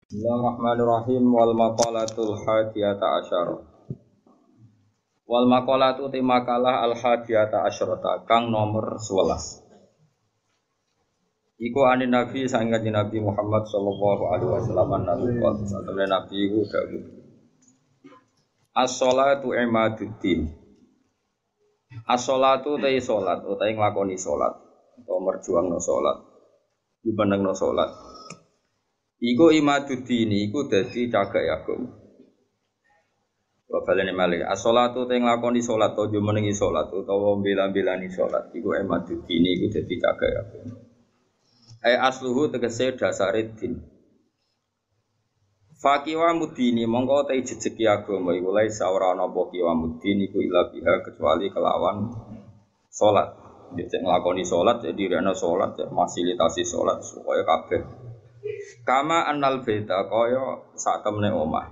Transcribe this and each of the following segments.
Bismillahirrahmanirrahim wal maqalatul hadiyata asyara. Wal maqalatu te makalah al hadiyata asyarata kang nomor 11. Iku anin Nabi sangat Nabi Muhammad sallallahu alaihi wasallam Nabi iku dawuh. As-shalatu imaduddin. As-shalatu te salat utawa nglakoni salat utawa merjuangno salat. Dibenengno salat. Iku imaduddin iku dadi cagak agama. Wa balene malih as-shalatu te nglakoni salat utawa menengi salat utawa mbela-mbelani salat iku imaduddin iku dadi cagak agama. Asluhu tegese dasare din. Faqiwa mudini mongko te jejeki agama iku lae ora ana apa kiwa mudini iku ila biha kecuali kelawan salat. Dicek nglakoni salat jadi rene salat fasilitasi salat supaya kabeh. Kama annal baita kaya sak temene omah.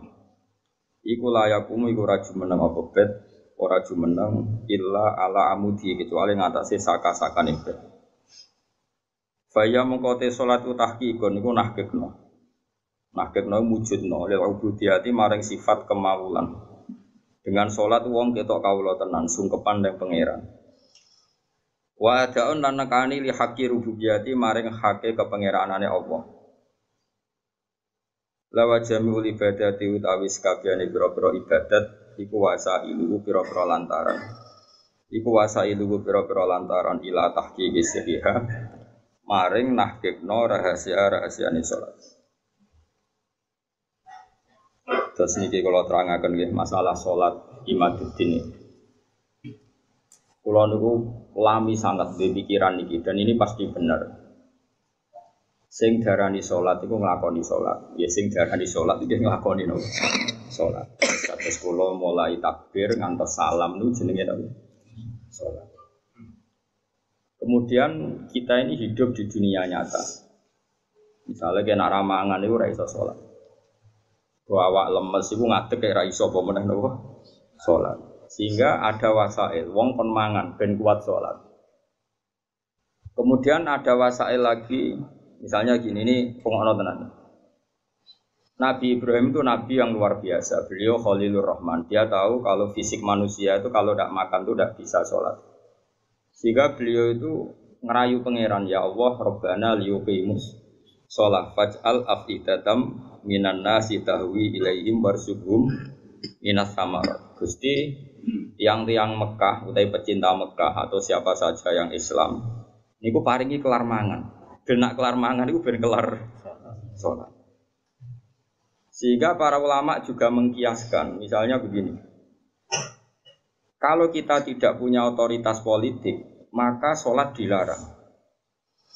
Iku layakumu iku ora jumeneng apa bet, ora jumeneng illa ala amudi kecuali ngatasé saka-sakane bet. Faya mengkote salat tahqiqon niku nahqiqno. Nahqiqno wujudno lil ubudiyati maring sifat kemawulan. Dengan salat wong ketok kawula tenan sungkepan ning pangeran. Wa adaun lan nekani li haqqi rububiyati maring hake kepangeranane Allah. Lawa jami'ul ibadati utawi sakabehane pira-pira ibadat iku wasailu pira-pira lantaran. Iku wasailu pira-pira lantaran ila tahqiqi sihha maring nahqiqno rahasia-rahasiane salat. Terus niki kula terangaken nggih masalah salat imaduddin. Kula niku lami sangat di pikiran niki dan ini pasti benar. Sing darani salat iku nglakoni salat. Ya sing darani salat iki nglakoni nopo? Salat. Kados kula mulai takbir ngantos salam niku jenenge nopo? Salat. Kemudian kita ini hidup di dunia nyata. Misalnya kena ramangan itu ora iso salat. Awak lemes iku ngadeg kaya ora iso apa meneh napa? Salat. Sehingga ada wasail wong kon mangan ben kuat salat. Kemudian ada wasail lagi, misalnya gini ini pengono tenan. Nabi Ibrahim itu nabi yang luar biasa. Beliau Khalilur Rahman. Dia tahu kalau fisik manusia itu kalau tidak makan itu tidak bisa salat. Sehingga beliau itu ngerayu pangeran, ya Allah Rabbana liyuqimus shalah faj'al afidatam minan nasi tahwi ilaihim warzuqhum minas samarat. Gusti tiang-tiang Mekah utawi pecinta Mekah atau siapa saja yang Islam niku paringi kelar mangan. Ben nak kelar mangan niku ben kelar salat. Sehingga para ulama juga mengkiaskan, misalnya begini. Kalau kita tidak punya otoritas politik, maka sholat dilarang.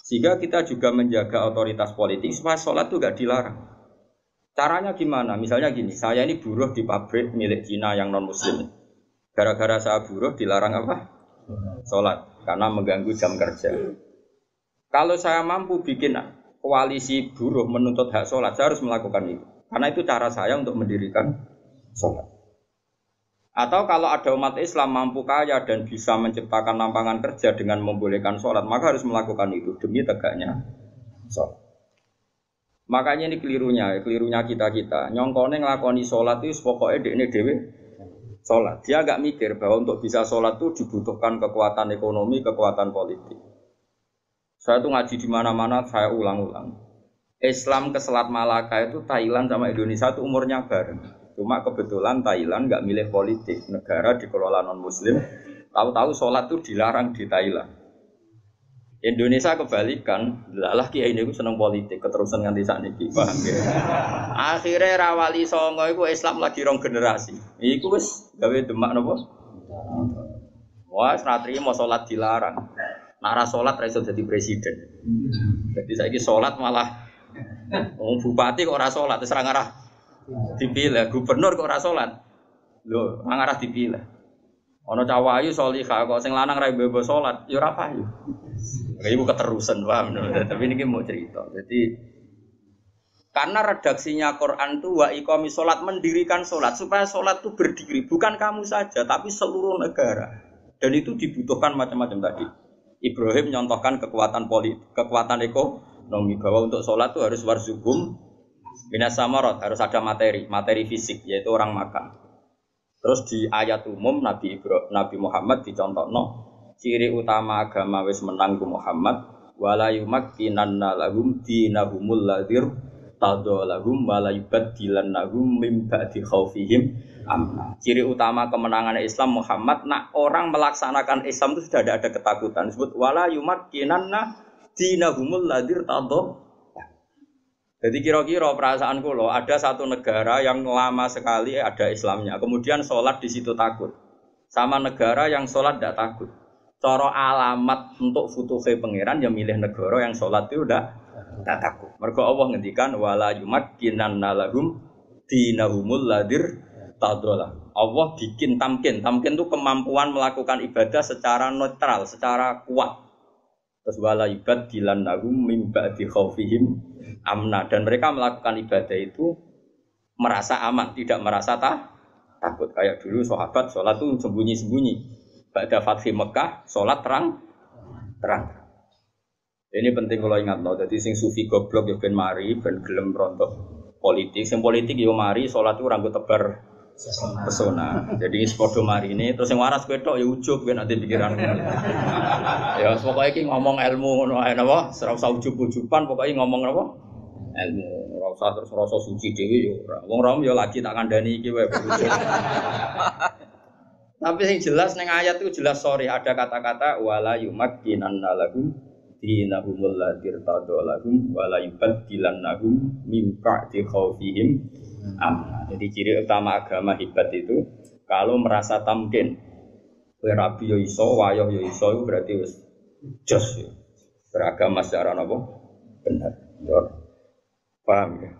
Sehingga kita juga menjaga otoritas politik supaya sholat itu tidak dilarang. Caranya gimana? Misalnya gini, saya ini buruh di pabrik milik Cina yang non-muslim. Gara-gara saya buruh dilarang apa? Sholat, karena mengganggu jam kerja. Kalau saya mampu bikin koalisi buruh menuntut hak sholat, saya harus melakukan itu. Karena itu cara saya untuk mendirikan sholat. Atau kalau ada umat Islam mampu kaya dan bisa menciptakan lapangan kerja dengan membolehkan sholat, maka harus melakukan itu demi tegaknya sholat. Makanya ini kelirunya kita. Nyongkone ngelakoni sholat itu pokoknya dekne dewe sholat. Dia agak mikir bahwa untuk bisa sholat itu dibutuhkan kekuatan ekonomi, kekuatan politik. Saya tuh ngaji di mana-mana, saya ulang-ulang. Islam ke Selat Malaka itu Thailand sama Indonesia itu umurnya bareng. Cuma kebetulan Thailand nggak milih politik, negara dikelola non-muslim. Tahu-tahu sholat itu dilarang di Thailand. Indonesia kebalikan, lah kiai ini seneng politik, keterusan nganti sakniki, paham ya? Akhirnya rawali songo itu Islam lagi rong generasi. Iku wis gawe demak napa? Wah, senatri mau sholat dilarang. Nara sholat ra iso jadi presiden. Jadi saiki sholat malah bupati kok ora sholat, terus ngarah dipilih, gubernur kok ora salat. Lho, ngarah dipilih. Ana cawayu salihah kok sing lanang ra mbebo salat, ya ora payu. Iku keterusan, paham. Tapi niki mau cerita. Jadi karena redaksinya Quran itu wa iqamis salat, mendirikan salat supaya salat itu berdiri, bukan kamu saja tapi seluruh negara. Dan itu dibutuhkan macam-macam tadi. Ibrahim nyontohkan kekuatan politik, kekuatan ekonomi bahwa untuk salat itu harus warzuqhum Minas samarot harus ada materi fisik yaitu orang makan. Terus di ayat umum Nabi Muhammad dicontohno ciri utama agama wis menang ku Muhammad wala yumakkinanna lahum dinahumul ladzir tadallahum wala yubaddilannahum min ba'di khaufihim amna. Ciri utama kemenangan Islam Muhammad nak orang melaksanakan Islam itu sudah ada ketakutan. Disebut wala yumakkinanna dinahumul ladzir tadallahum. Jadi kira-kira perasaan kulo ada satu negara yang lama sekali ada Islamnya, kemudian sholat di situ takut, sama negara yang sholat tidak takut. Coro alamat untuk futuhe pangeran yang milih negara yang sholat itu udah tidak takut. Mergo Allah ngendikan wala yumakkinanna lahum dinahumul ladzir tadallah. Allah bikin tamkin itu kemampuan melakukan ibadah secara netral, secara kuat. Terus wala yubaddilannahum min ba'di khaufihim amna, dan mereka melakukan ibadah itu merasa aman, tidak merasa takut. Kayak dulu sahabat sholat itu sembunyi-sembunyi. Ba'da Fathi Mekah sholat terang. Ini penting kalau ingat loh. Jadi sing sufi goblok ya ben mari, ben gelem rontok politik. Sing politik yo mari sholat itu rambut tebar pesona. Jadi sepodo mari ini terus yang waras wedok ya ujug ben nanti pikiran. Ya pokoknya iki ngomong ilmu ngono ae napa, ora usah ujug-ujuban, pokoknya ngomong napa? Ilmu. Ora usah terus rasa suci dhewe yo ora. Wong rom yo lagi tak kandhani iki wae ujug. Tapi yang jelas ning ayat itu jelas ada kata-kata wala yumakkinanna lahum dinahumul ladzir tadallahum wala yubaddilannahum min ba'di khaufihim amna. Jadi ciri utama agama hebat itu kalau merasa tamkin. Kowe rabi yo iso, wayoh yo iso, itu berarti wis jos ya. Beragama secara napa? Benar. Yo. Paham ya?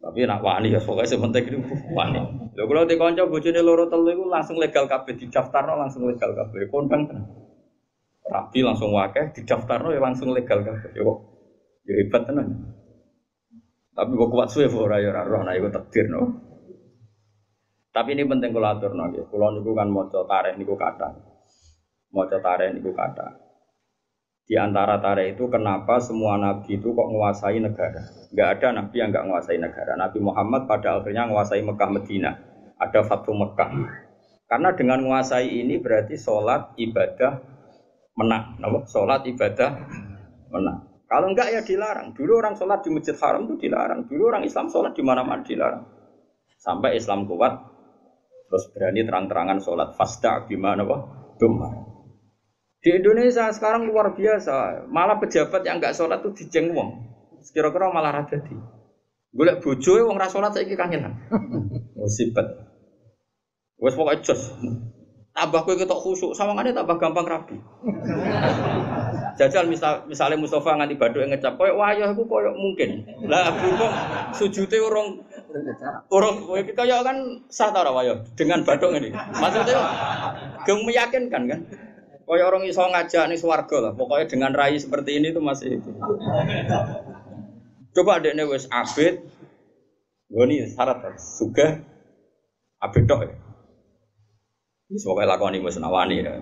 Tapi nak wani ya pokoke sementing itu wani. Lho kula te kanca bojone loro telu iku langsung legal kabeh didaftarno langsung legal kabeh. Kondang tenan. Rabi langsung wakeh didaftarno ya langsung legal kabeh. Yo hebat tenan. Tapi kok kuat suwe ora ya ora roh nek iku takdir no. Tapi ini penting kula aturno nggih. Kula niku kan maca tarikh niku kathah. Maca tarikh niku kathah. Di antara tarikh itu kenapa semua nabi itu kok menguasai negara? Enggak ada nabi yang enggak menguasai negara. Nabi Muhammad pada akhirnya menguasai Mekah Madinah. Ada Fathu Mekah. Karena dengan menguasai ini berarti sholat ibadah menang. Sholat ibadah menang. Kalau enggak ya dilarang. Dulu orang sholat di Masjid Haram itu dilarang. Dulu orang Islam sholat di mana-mana dilarang. Sampai Islam kuat, terus berani terang-terangan sholat fasda gimana kok? Dumar. Di Indonesia sekarang luar biasa. Malah pejabat yang enggak sholat itu dijeng wong. Kira-kira malah rada di. Golek bojoe wong ra sholat saiki kangenan. Musibah. Wes pokoke jos. Tambah kowe ketok khusyuk, sawangane tambah gampang rabi. Jajal misalnya Mustafa nganti baduk ngecap koyo wayah iku koyo mungkin. Lah berhubung sujute urung kaya kan sah ta ora wayah dengan baduk ngene. Maksudnya geng meyakinkan kan. Koyo orang iso ngajak ning swarga lah. Pokoknya dengan rai seperti ini tuh masih itu. Coba dekne wis abid. Ngoni syarat sugih abid tok ya. Wis pokoke lakoni wis nawani ya.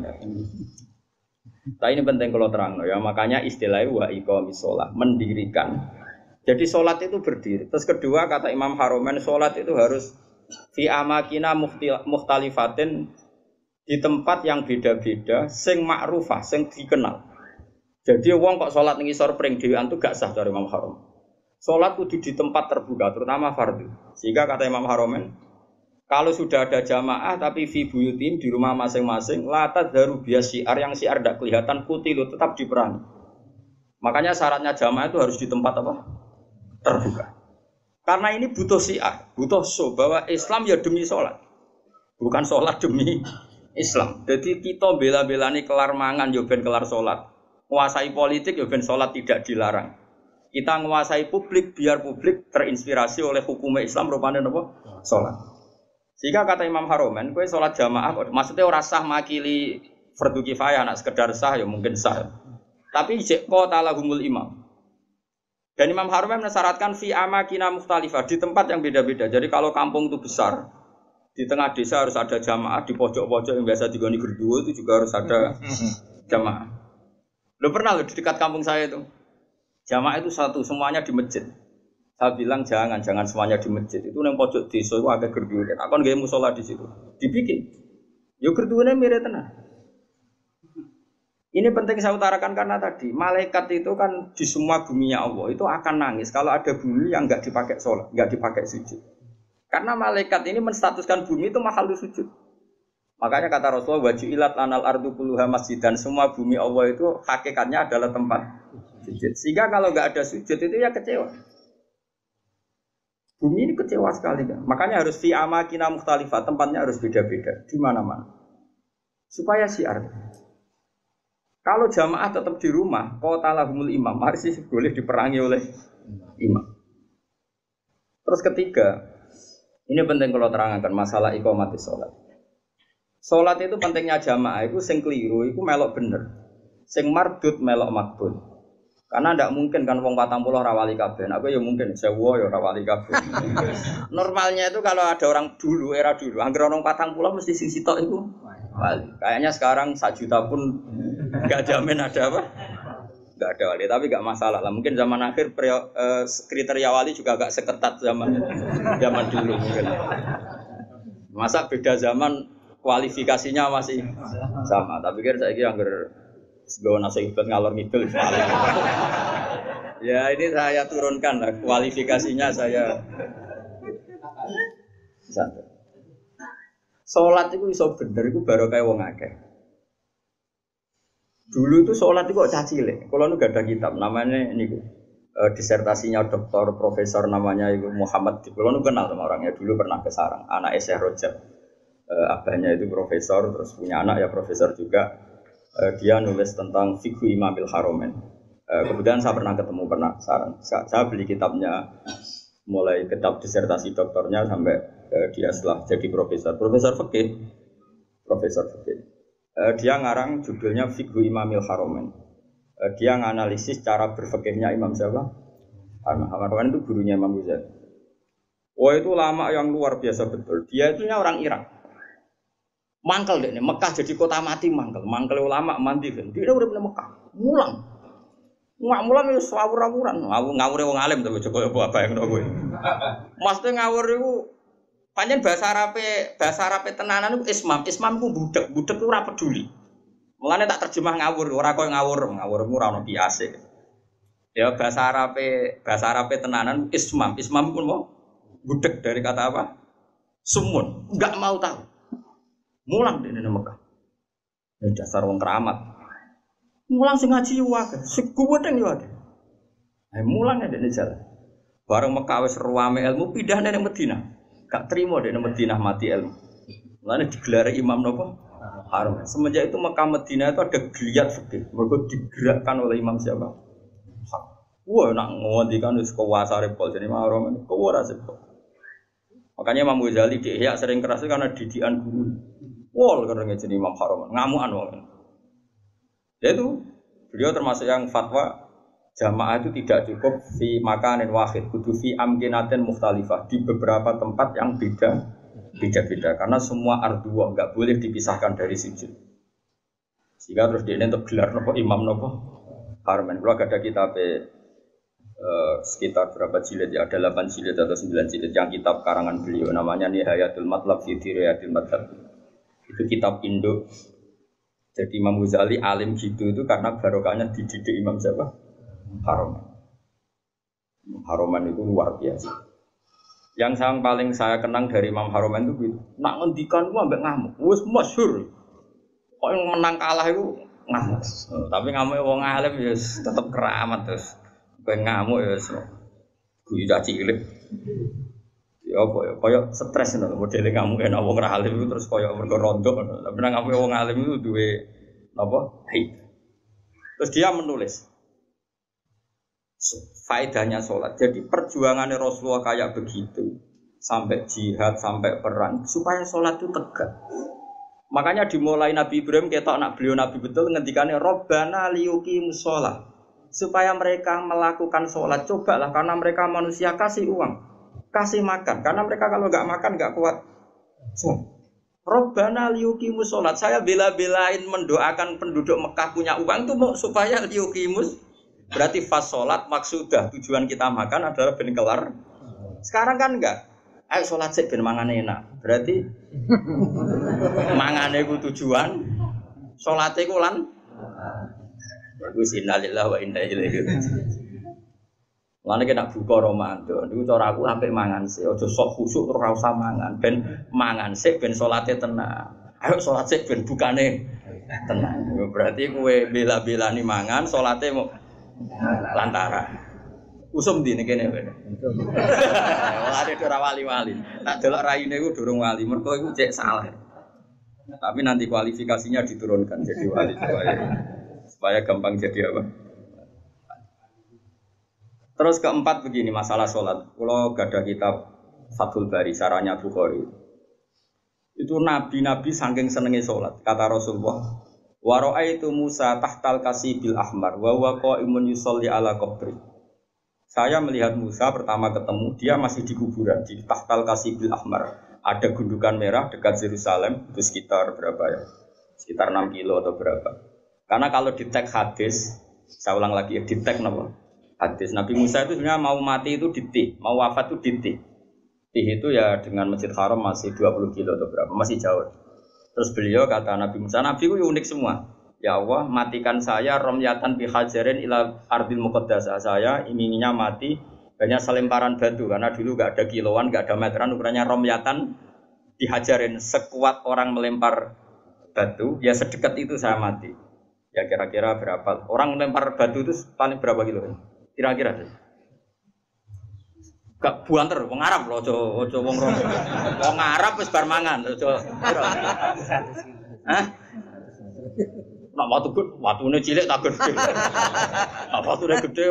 Tapi ini penting kalau terang ya, makanya istilahnya wa iqamis shalah, mendirikan. Jadi sholat itu berdiri. Terus kedua kata Imam Haromen, sholat itu harus fi amakina mukhtalifatin, di tempat yang beda-beda, sing ma'rufah, sing dikenal. Jadi wong kok sholat ning isor pring dhewean itu gak sah dari Imam Harom. Sholat kudu di tempat terbuka, terutama fardhu. Sehingga kata Imam Haromen, kalau sudah ada jamaah tapi fi buyutim di rumah masing-masing, la tadharu bias syiar, yang syiar tidak kelihatan kutilu tetap diperangi. Makanya syaratnya jamaah itu harus di tempat apa? Terbuka. Karena ini butuh syiar, butuh show bahwa Islam ya demi sholat, bukan sholat demi Islam. Jadi kita bela-belani kelar mangan ya ben kelar sholat, menguasai politik ya ben sholat tidak dilarang. Kita menguasai publik biar publik terinspirasi oleh hukum Islam rupanya apa? Sholat. Jika kata Imam Haromen, kowe sholat jamaah, maksudnya ora sah makili fardu kifayah, nak sekedar sah ya mungkin sah. Tapi jeko talahumul imam. Dan Imam Haromen mensyaratkan fi amakina mukhtalifah, di tempat yang beda-beda. Jadi kalau kampung itu besar, di tengah desa harus ada jamaah, di pojok-pojok yang biasa digoni gerduwo itu juga harus ada jamaah. Lo pernah lo di dekat kampung saya itu, jamaah itu satu, semuanya di masjid. Saya bilang jangan semuanya di masjid. Itu nang pojok desa itu agak gerduwe. Aku kan gawe musala di situ. Dibikin. Yo gerduwene mirip tenan. Ini penting saya utarakan karena tadi malaikat itu kan di semua buminya Allah itu akan nangis kalau ada bumi yang enggak dipakai sholat, enggak dipakai sujud. Karena malaikat ini menstatuskan bumi itu makhluk sujud. Makanya kata Rasulullah wajulat anal ardu kulluha masjid dan semua bumi Allah itu hakikatnya adalah tempat sujud. Sehingga kalau enggak ada sujud itu ya kecewa. Bumi ini kecewa sekali kan. Makanya harus fi amakina mukhtalifah, tempatnya harus beda-beda di mana-mana. Supaya syiar. Kalau jamaah tetap di rumah, qatalahumul imam, harus boleh diperangi oleh imam. Terus ketiga, ini penting kalau terangkan masalah iqamatis sholat. Sholat itu pentingnya jamaah, itu sing keliru, itu melok bener. Sing mardud melok makbul. Karena tidak mungkin kan wong 40 rawali kabeh. Aku ya mungkin sewu ya rawali kabeh. Normalnya itu kalau ada orang dulu, era dulu, anggere orang 40 mesti sing sitok itu wali. Kayaknya sekarang 1 juta pun enggak jamin ada apa? Enggak ada wali, tapi enggak masalah lah. Mungkin zaman akhir kriteria wali juga agak seketat zaman dulu mungkin. Masa beda zaman kualifikasinya masih sama. Tapi kira saya kira sebagai nasihat ngalor ngidul. Ya ini saya turunkan lah kualifikasinya saya. Santai. Sholat itu iso bener itu baru kayak wong akeh. Dulu itu sholat itu kok cacile. Kalau nu gak ada kitab namanya ini disertasinya doktor profesor namanya itu Muhammad. Kalau nu kenal sama orangnya dulu pernah ke Sarang. Anak Syekh Rojab. Abahnya itu profesor terus punya anak ya profesor juga. Dia nulis tentang fikih Imamil Haromen. Kemudian saya pernah ketemu Sarang. Saya beli kitabnya mulai kitab disertasi doktornya sampai dia setelah jadi profesor fikih. Dia ngarang judulnya Fikih Imamil Haromen. Dia nganalisis cara berfikihnya Imam siapa? Haromen itu gurunya Imam Ghazali. Oh itu lama yang luar biasa betul. Dia itu orang Irak. Mangkel deh, Mekah jadi kota mati mangkel ulama mandi kan. Dia udah pernah Mekah, mulang itu sawur-sawuran, ngawur wong alim tapi coba apa yang gue. Maksudnya ngawur itu, panjang bahasa Arabe tenanan itu ismam itu budak itu ora peduli. Mulane tak terjemah ngawur, ora koyo ngawur itu ora ono biasa. Ya bahasa Arabe tenanan ismam pun mau budak dari kata apa? Sumun, enggak mau tahu. Mulang di Mekah. Dasar wong keramat. Mulang sing ngaji wae, sing kuwedeng yo wae. Mulang ndek jalan. Bareng Mekah wis ruwame ilmu pindah nang Madinah. Gak trimo ndek Madinah mati ilmu. Mulane digelari imam napa? Haram. Semenjak itu Mekah Madinah itu ada geliat fikih. Mergo digerakkan oleh imam siapa? Wah, nak ngondikan wis kuwasare pol jenenge haram. Kuwara sepol. Makanya Imam Ghazali di Ihya sering keras karena didikan guru. Wol karena jadi Imam Haromen, ngamuan wong. Yaitu beliau termasuk yang fatwa jamaah itu tidak cukup fi makanin wahid, kudu fi amkinatin mukhtalifah di beberapa tempat yang beda-beda karena semua arduwa enggak boleh dipisahkan dari sujud. Sehingga terus dia untuk gelar nopo imam nopo Haromen. Kalau ada kitab sekitar berapa jilid ya, ada 8 jilid atau 9 jilid yang kitab karangan beliau namanya Nihayatul Matlab fi Dirayatil Madhab. Itu kitab Indo. Jadi Imam Ghazali alim gitu itu karena barokahnya dididik Imam siapa? Haromen itu luar biasa. Yang paling saya kenang dari Imam Haromen itu gitu. Nak ngendikan gua ambek ngamuk. Wis masyhur. Kok yang menang kalah itu ngamuk. Tapi ngamuk wong alim ya tetap keramat terus. Kowe ngamuk ya guyu cilik. Ya apa ya koyo stres ngono modele ngamuk enak wong alim itu terus koyo mergo rondo. Tapi nang ngamuk wong alim itu duwe napa? Terus dia menulis faedahnya sholat. Jadi perjuangannya Rasulullah kayak begitu sampai jihad, sampai perang supaya sholat itu tegak. Makanya dimulai Nabi Ibrahim ketok nak beliau Nabi betul ngendikannya Rabbana liyuqimus shalah. Supaya mereka melakukan sholat, cobalah karena mereka manusia kasih uang, kasih makan. Karena mereka kalau nggak makan nggak kuat. Rabbana liyuqimus sholat. Saya bela-belain mendoakan penduduk Mekah punya uang itu supaya liyuqimus Berarti fas sholat maksudah tujuan kita makan adalah ben kelar. Sekarang kan enggak. Ayo sholat sik ben mangane enak. Berarti mangane ku tujuan, sholate ku lan. Wis innalillahi wa inna ilaihi raji'un. Lane kena buka Ramadan. Niku cara aku sampe mangan sik, aja sok khusuk terus ora usah mangan. Ben mangan sik ben salate tenang. Ayo salat sik ben bukane tenang. Berarti kowe bela-belani mangan, salate mau lantaran. Usum ndi kene kene. Lane ora wali-wali. Tak delok raine iku durung wali, mergo iku cek salah. Tapi nanti kualifikasinya diturunkan jadi wali supaya gampang jadi apa? Terus keempat begini masalah sholat. Kalau gak ada kitab Fathul Bari, Syarahnya Bukhari. Itu nabi-nabi saking senengnya sholat. Kata Rasulullah, wa ra'aitu Musa tahtal kasibil ahmar wa huwa qa'imun yusolli ala qabri. Saya melihat Musa pertama ketemu, dia masih di kuburan di tahtal kasibil ahmar. Ada gundukan merah dekat Yerusalem, itu sekitar berapa ya? Sekitar 6 kilo atau berapa. Karena kalau di tag hadis, saya ulang lagi ya, di tag apa? Hadis Nabi Musa itu sebenarnya mau mati itu di Tih, mau wafat itu di Tih. Tih itu ya dengan Masjid Haram masih 20 kilo atau berapa, masih jauh. Terus beliau kata Nabi Musa, Nabi itu unik semua. Ya Allah, matikan saya romyatan bihajarin ila ardil muqaddasah. Saya inginnya mati hanya selemparan batu karena dulu enggak ada kiloan, enggak ada meteran, ukurannya romyatan dihajarin, sekuat orang melempar batu, ya sedekat itu saya mati. Ya kira-kira berapa? Orang melempar batu itu paling berapa kilo? Kira-kira gak buanter wong Arab lho aja wong rono. Wong Arab wis bar mangan aja. Hah? Nek watune cilik tak gede. Nek watune gede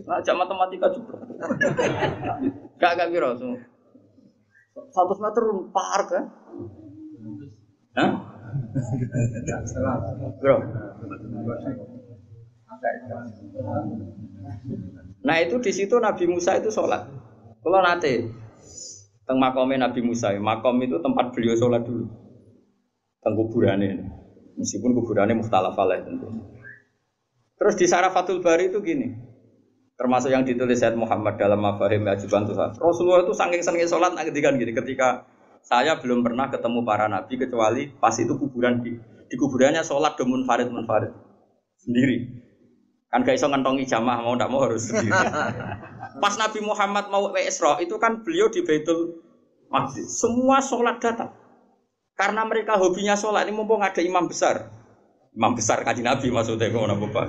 nek jam matematika juga. Gak piro. 100 meter par kan? Hah? Bro. Nah itu di situ Nabi Musa itu sholat. Kalau nanti teng makomnya Nabi Musa, makom itu tempat beliau sholat dulu. Teng kuburannya, meskipun kuburannya mukhtalaf alaih tentu. Terus di Syarah Fathul Bari itu gini, termasuk yang ditulis Sayyid Muhammad dalam Mafahim Ajiban Tuhan. Rasulullah itu saking senengnya sholat ngedikan gini, ketika saya belum pernah ketemu para nabi kecuali pas itu kuburan di kuburannya sholat do munfarid sendiri. Kan gak iso ngentongi jamaah mau ndak mau harus sendiri. Pas Nabi Muhammad mau Isra itu kan beliau di Baitul Maqdis. Semua sholat datang. Karena mereka hobinya sholat ini mumpung ada imam besar. Imam besar Kanjeng Nabi maksudnya ngono apa, Pak?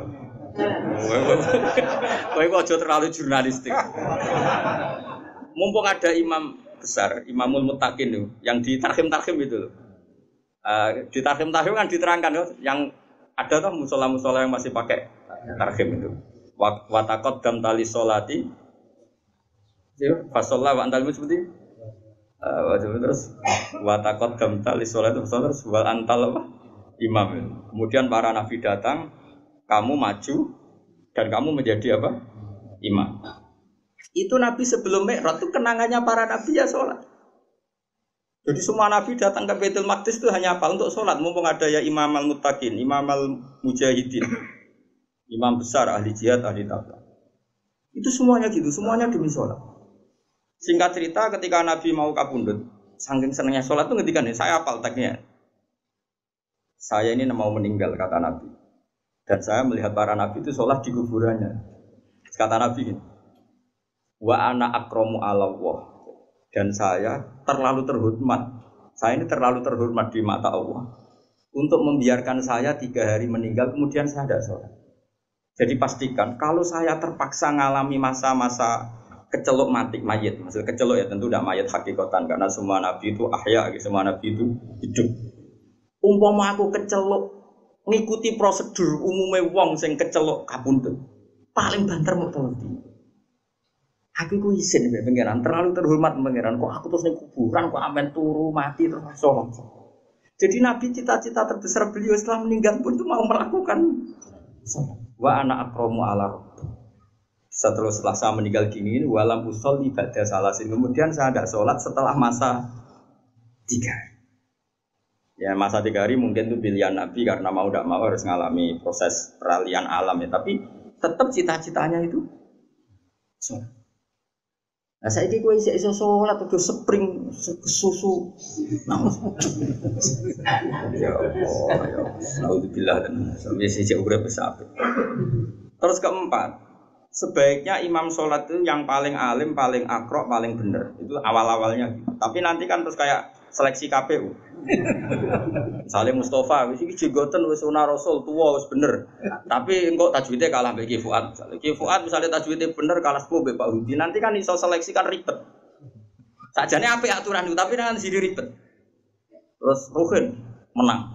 Kowe kok aja terlalu jurnalistik. Mumpung ada imam besar, Imamul Muttaqin itu yang di tarhim-tarhim itu. Di tarhim-tarhim kan diterangkan yang ada tuh musola-musola yang masih pakai tarhim itu. Wa taqaddam tali sholati. Fa shalla wa antal seperti terus wa taqaddam tali sholati terus wal antal imam. Kemudian para nabi datang, kamu maju dan kamu menjadi apa? Imam. Itu nabi sebelum Mi'raj itu kenangannya para nabi ya sholat. Jadi semua nabi datang ke Baitul Maqdis itu hanya apa? Untuk sholat. Mumpung ada ya Imam al-Muttaqin, Imam al-Mujahidin, imam besar, ahli jihad, ahli taqwa. Itu semuanya gitu, semuanya demi sholat. Singkat cerita ketika Nabi mau kapundhut, saking senangnya sholat itu ngendikan nih, saya hafal teksnya. Saya ini mau meninggal kata Nabi. Dan saya melihat para nabi itu sholat di kuburannya. Kata Nabi ini, wa ana akramu ala Allah. Dan saya terlalu terhormat. Saya ini terlalu terhormat di mata Allah untuk membiarkan saya 3 hari meninggal kemudian saya tidak sholat. Jadi pastikan kalau saya terpaksa mengalami masa-masa kecelok mati mayit, maksud kecelok ya tentu tidak mayit hakikatan karena semua nabi itu ahya, semua nabi itu hidup. Umpama aku kecelok ngikuti prosedur umumnya wong sing kecelok kapundhut, paling banter mau tolong. Aku ku izin mbek pangeran, terlalu terhormat pangeran. Kok aku terus ning kuburan kok amen turu mati terus sholat. Jadi Nabi cita-cita terbesar beliau setelah meninggal pun itu mau melakukan sholat. Wa ana akramu ala rabbi. Setelah saya meninggal gini, walam usolli ba'da salasin. Kemudian saya tidak sholat setelah masa 3. Ya masa 3 hari mungkin itu pilihan Nabi karena mau tidak mau harus mengalami proses peralihan alam ya. Tapi tetap cita-citanya itu sholat. Nah saya ini gue iso sholat udah spring susu. Ya Allah, ya Alhamdulillah dan sampai sejak urip besar. Terus keempat, sebaiknya imam sholat itu yang paling alim, paling akrok, paling benar. Itu awal-awalnya. Tapi nanti kan terus kayak seleksi KPU. Misalnya Mustafa, wis iki jenggoten wis sunah Rasul tua wis bener. Tapi engko tajwidnya kalah mbek Ki Fuad. Ki Fuad misalnya tajwidnya bener kalah sepuh mbek Pak Hudi. Nanti kan iso seleksi kan ribet. Sajane apik aturan itu tapi kan sini ribet. Terus Ruhin menang.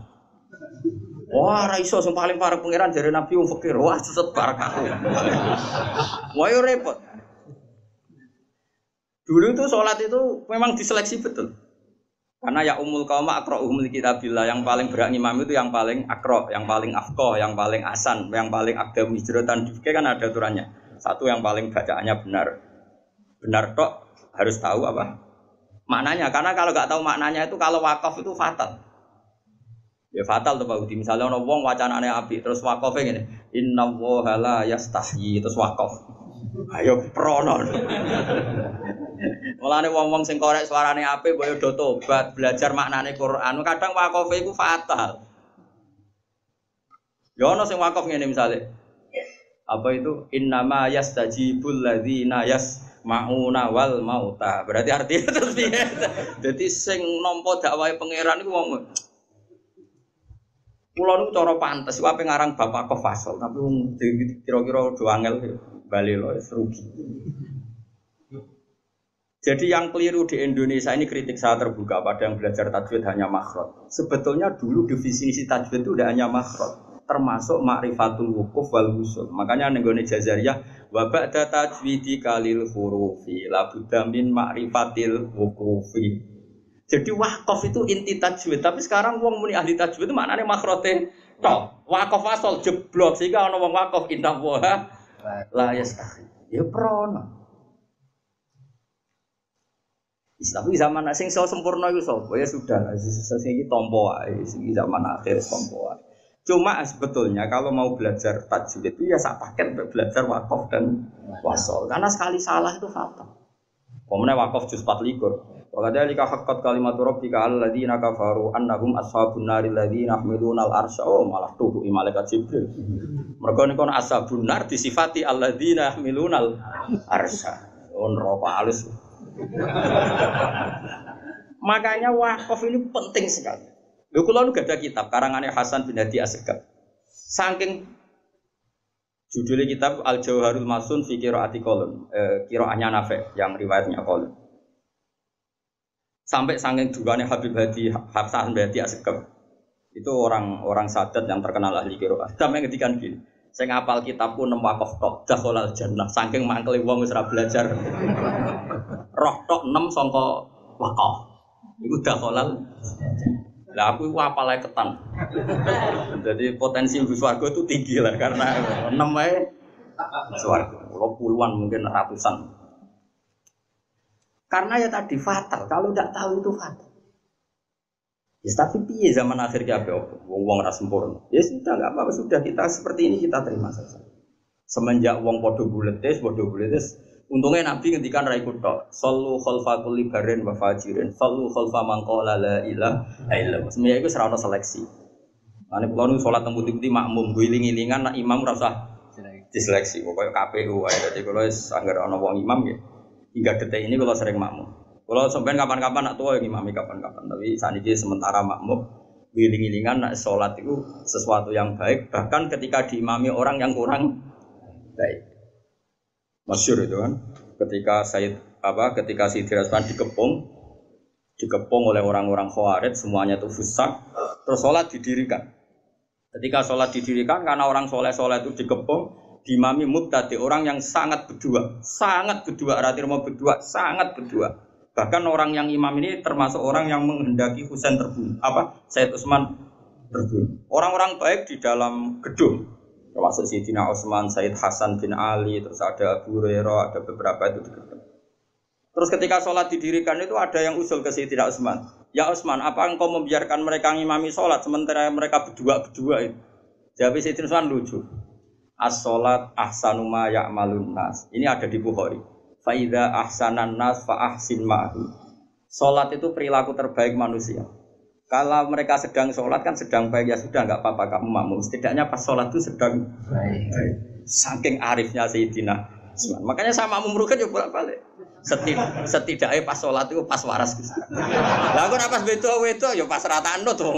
Wah, ra iso sing paling parah pangeran jare Nabi wong fakir. Wah, suset barakah. Wah, yo repot. Dulu itu sholat itu memang diseleksi betul. Karena ya umul qauma aqra'uhum likitabillah, yang paling berak ngimam itu yang paling akra, yang paling afqah, yang paling asan, yang paling aqdam hijratan difke kan ada aturannya. Satu yang paling bacaannya benar. Benar tok harus tahu apa maknanya. Karena kalau enggak tahu maknanya itu kalau wakaf itu fatal. Ya fatal tuh Pak Udi. Misalnya ana wong wacanane apik terus waqafe ngene. Innallaha la yastahyi terus waqaf. Ayo prono. Mulane wong-wong sing korek suarane apik mbok yo do tobat, belajar maknane Quran. Kadang wakofe iku fatal. Yo ono sing wakof ngene misale. Apa itu innama yastajibul ladzina yasmauna wal mauta. Berarti artinya terus piye? Dadi sing nampa dakwahe pangeran iku wong kula niku cara pantes wae ngarang bapak Fasol, tapi wong kira-kira do angel bali lho rugi. Jadi yang keliru di Indonesia ini kritik saya terbuka pada yang belajar tajwid hanya makhraj. Sebetulnya dulu definisi tajwid itu tidak hanya makhraj, termasuk ma'rifatul wukuf wal wusul. Makanya nenggone Jazariyah wa ba'da tajwidi kalil hurufi la budda min ma'rifatil wukufi. Jadi waqaf itu inti tajwid, tapi sekarang wong muni ahli tajwid itu maknane makhraje tok. Waqaf asal jeblok sehingga ana wong waqaf indah wa la yastahi. Ya prono. Tapi zaman sing iso sempurna iku sapa? Ya sudah, sing iki tampa wae, sing zaman akhir tampa wae. Cuma sebetulnya kalau mau belajar tajwid itu ya sak paket belajar waqaf dan wasol. Karena sekali salah itu fatal. Pemene waqaf juz 24. Wa kadzalika haqqat kalimatu rabbika alladzina kafaru annahum ashabun naril ladzina yahmiluna al-arsya malah tubuh malaikat Jibril. Mergo niku ashabun nar disifati alladzina yahmiluna al-arsya. Neraka alus. Makanya wakaf ini penting sekali. Lho kula nu gadah kitab karangane Hasan bin Hadi Asegaf. Saking judulnya kitab Al-Jauharul Masun fi Qiraati Qalun, qiraahnya Nafi' yang riwayatnya Qalun. Sampai saking dugane Habib Hadi Hasan bin Hadi Asegaf. Itu orang sadat yang terkenal ahli qiraah. Sampai ngedikan gini. Saya ngapal kitabku 6 wakaf tok dakhalal jannah saking mangkele wong wis ora belajar roh tok 6 sangka wakaf iku dakhalal. Lah aku iku apal ae ketan. Jadi potensi mlebu swarga itu tinggi lah karena 6 wae swarga. Kalau puluhan mungkin ratusan. Karena ya tadi fatal, kalau tidak tahu itu fatal. Ya tapi piye zaman akhir ki ape opo wong ora sempurna. Ya sudah enggak apa-apa sudah kita seperti ini kita terima saja. Semenjak wong padha buletes untungnya Nabi ngendikan ra ikut tok. Sallu khalfa kulli barin wa fajirin. Sallu khalfa man qala la ilaha illallah. Semuanya iku ora ono seleksi. Ane kula nu salat teng putih-putih makmum guling-gilingan nak imam ora usah diseleksi. Pokoke KPU wae dadi kula wis anggere ana wong imam nggih. Hingga detik ini kula sering makmum. Kalau sampean kapan-kapan nak tua ya ngimami kapan-kapan, tapi saat ini sementara makmum giling-gilingan nak sholat itu sesuatu yang baik, bahkan ketika diimami orang yang kurang baik. Masyhur itu kan, ketika Sayyid Rasman dikepung oleh orang-orang Khawarij, semuanya itu fusak, terus sholat didirikan. Ketika sholat didirikan karena orang soleh itu dikepung, diimami mubtadi orang yang sangat berdua, arti mau berdua, sangat berdua. Bahkan orang yang imam ini termasuk orang yang menghendaki Husain terbunuh. Sayyid Utsman terbunuh. Orang-orang baik di dalam gedung, termasuk Sayyidina Utsman, Sayyid Hasan bin Ali, terus ada Abu Hurairah, ada beberapa itu di gedung. Terus ketika sholat didirikan itu ada yang usul ke Sayyidina Utsman. Ya Utsman, apa engkau membiarkan mereka ngimami sholat sementara mereka berdua itu? Jawab Sayyidina Utsman lucu. as-sholat ahsanu ma ya'malun nas. Ini ada di Bukhari. Fa idza ahsanan nas fa ahsin ma'hu. Salat itu perilaku terbaik manusia. Kalau mereka sedang sholat kan sedang baik, ya sudah enggak apa-apa kamu makmum. Setidaknya pas sholat itu sedang baik. Saking arifnya Sayyidina Utsman. Makanya sama makmum rugen yo bolak-balik. Setidaknya pas sholat itu pas waras. Lah kok pas wedo-wedo ya pas rata anut to.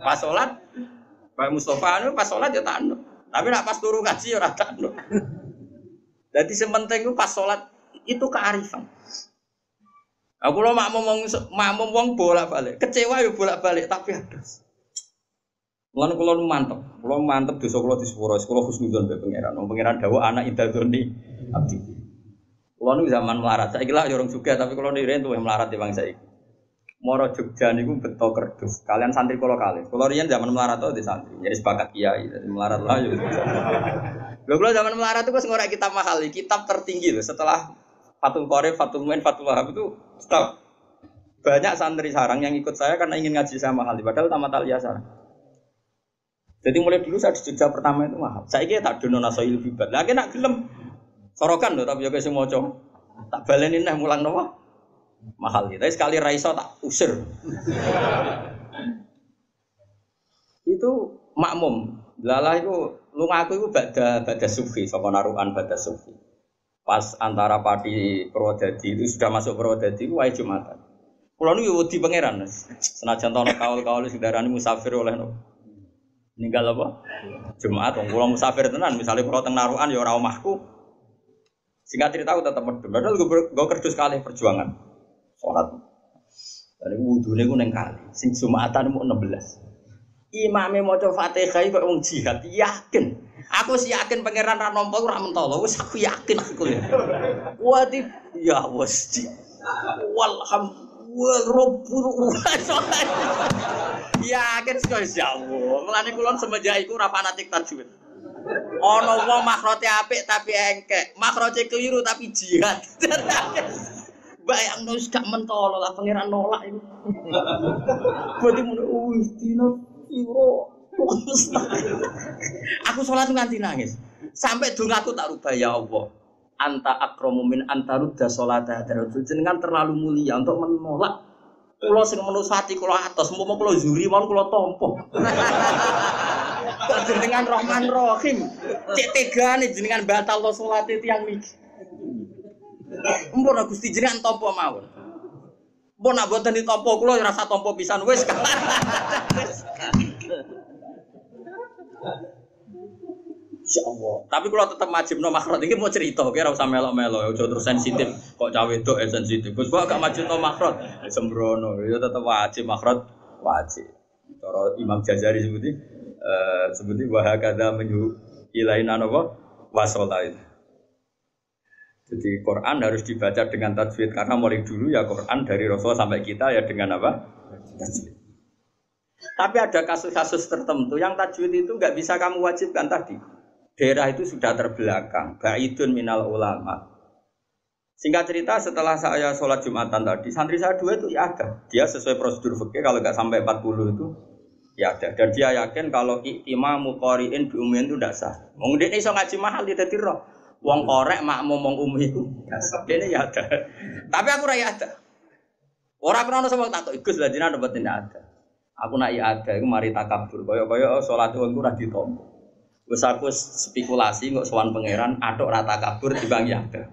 Pas sholat Pak Mustofa pas sholat ya tak anut. Tapi nek pas turu ngaji ya ora tak anut. Jadi sementing itu pas sholat itu kearifan. Aku lo makmum wong bolak-balik, kecewa ya bolak-balik tapi adas. Lan kula mantep dosa kula disepuro, kula husnudzon be pangeran. Pangeran dawuh anak idadzoni abdi. Kula niku zaman melarat, saiki lah ya urung juga tapi kula riyen tuwih melarat timbang saiki. Moro Jogja niku beto kerdus. Kalian santri kula kalih. Kula riyen zaman melarat to di santri, jadi sepakat kiai, jadi melarat lah yo. Lho kula zaman melarat itu wis ngorek kitab mahal, kitab tertinggi lho setelah Fathul Qorib, Fathul Muin, Fathul Wahab itu stop. Banyak santri sarang yang ikut saya karena ingin ngaji sama mahal, padahal tamat aliyah sarang. Jadi mulai dulu saya di Jogja pertama itu mahal. Saya kira tak dono nasoil bibat. Lagi nak gelem sorokan loh, tapi juga semua cowok tak balenin dah mulang nopo mahal gitu. Tapi sekali raiso tak usir. Itu makmum. Lalah itu lu ngaku itu bada sufi, saka narukan bada sufi. Pas antara Pati Purwodadi itu sudah masuk Purwodadi itu wae Jumatan. Kulo niku wedi pangeran. Senajan tono kaul-kaul sing darani musafir oleh nopo. Ninggal apa? Jumat wong kula musafir tenan, misale kula teng narukan ya ora omahku. Singkat cerita aku tetep medhun. Padahal go kerdus kalih perjuangan. Salat. Dari wudune ku ning kali. Sing Jumatan mu 16. Imame maca Fatihah kok wong jihad, yakin. Aku sih yakin pangeran ra nampa ora mentolo, wis aku yakin aku. Wadi ya wis. Walhamdulillah rabbul yakin sekali jauh. Mulane kula semenjak iku ora fanatik tajwid. Ana wong makhrote apik tapi engkek, makhrote keliru tapi jihad. Bayangno wis gak mentolo lah pangeran nolak iku. Berarti mun wis dino iro. Aku sholat nganti nangis. Sampai dongaku tak rubah ya Allah. Anta akramu min anta rudda sholata darajat. Jenengan terlalu mulia untuk menolak kula sing menusati kula atos, umpama kula zuri mawon kula tampa. Jenengan Rahman Rahim. Cek tegane jenengan batal to salate tiyang niki. Mumpun Gusti jenengan tampa mawon. Mun nak boten ditampa kula ora rasa tampa pisan wis. Insyaallah. Tapi kalau tetap majibno makhraj iki mau cerita, kira usah melok-melok, aja terus sensitif. Kok cah wedok sensitif. Gus kok gak majibno makhraj? Sembrono, ya tetap wajib makhraj, wajib. Cara Imam Jazari sebuti wa hakadza menyu ilaina napa wasolain. Jadi Quran harus dibaca dengan tajwid karena mulai dulu ya Quran dari Rasul sampai kita ya dengan apa? Tajwid. Tapi ada kasus-kasus tertentu yang tajwid itu nggak bisa kamu wajibkan tadi. Daerah itu sudah terbelakang, ba'idun minal ulama. Singkat cerita setelah saya sholat Jumatan tadi, santri saya 2 itu ya ada. Dia sesuai prosedur fikih kalau nggak sampai 40 itu ya ada. Dan dia yakin kalau imamu qari'in bi ummin itu tidak sah. Wong dene iso ngaji mahal di dadi roh. Wong korek makmum wong ummi itu. Dene ya ada. Tapi aku ra ya ada. Ora pernah sama tak Gus lha jenengan dapat tidak ada. Aku nak ada iku mari takabur. Kaya salat wong ora ditampa. Wis aku spekulasi kok sowan pangeran atok ra takabur timbang ya ada.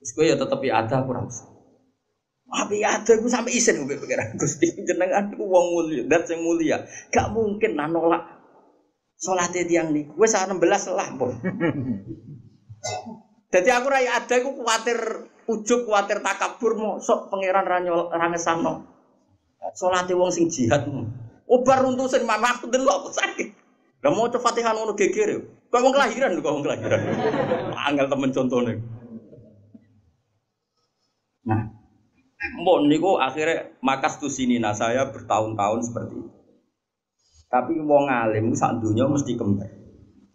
Wis kowe ya tetep ya ada aku ora usah. Tapi ada iku sampe isin mbek pangeran Gusti jenengan iku wong mulia, zat sing mulia. Gak mungkin lah nolak salate tiyang niku. Wis 16 lah pun. Jadi aku ra ada iku kuwatir ujug kuwatir takabur mosok pangeran ra ngesano. Salate wong sing jihad. Obar runtuh sing maksud delok sakit. Lah mau coba Fatihah ngono geger. Kok wong kelahiran lho, kok wong kelahiran. Angel temen contone. Nah, mbok niku akhirnya makas tu sini nah saya bertahun-tahun seperti itu. Tapi wong alim sak donya mesti kembar.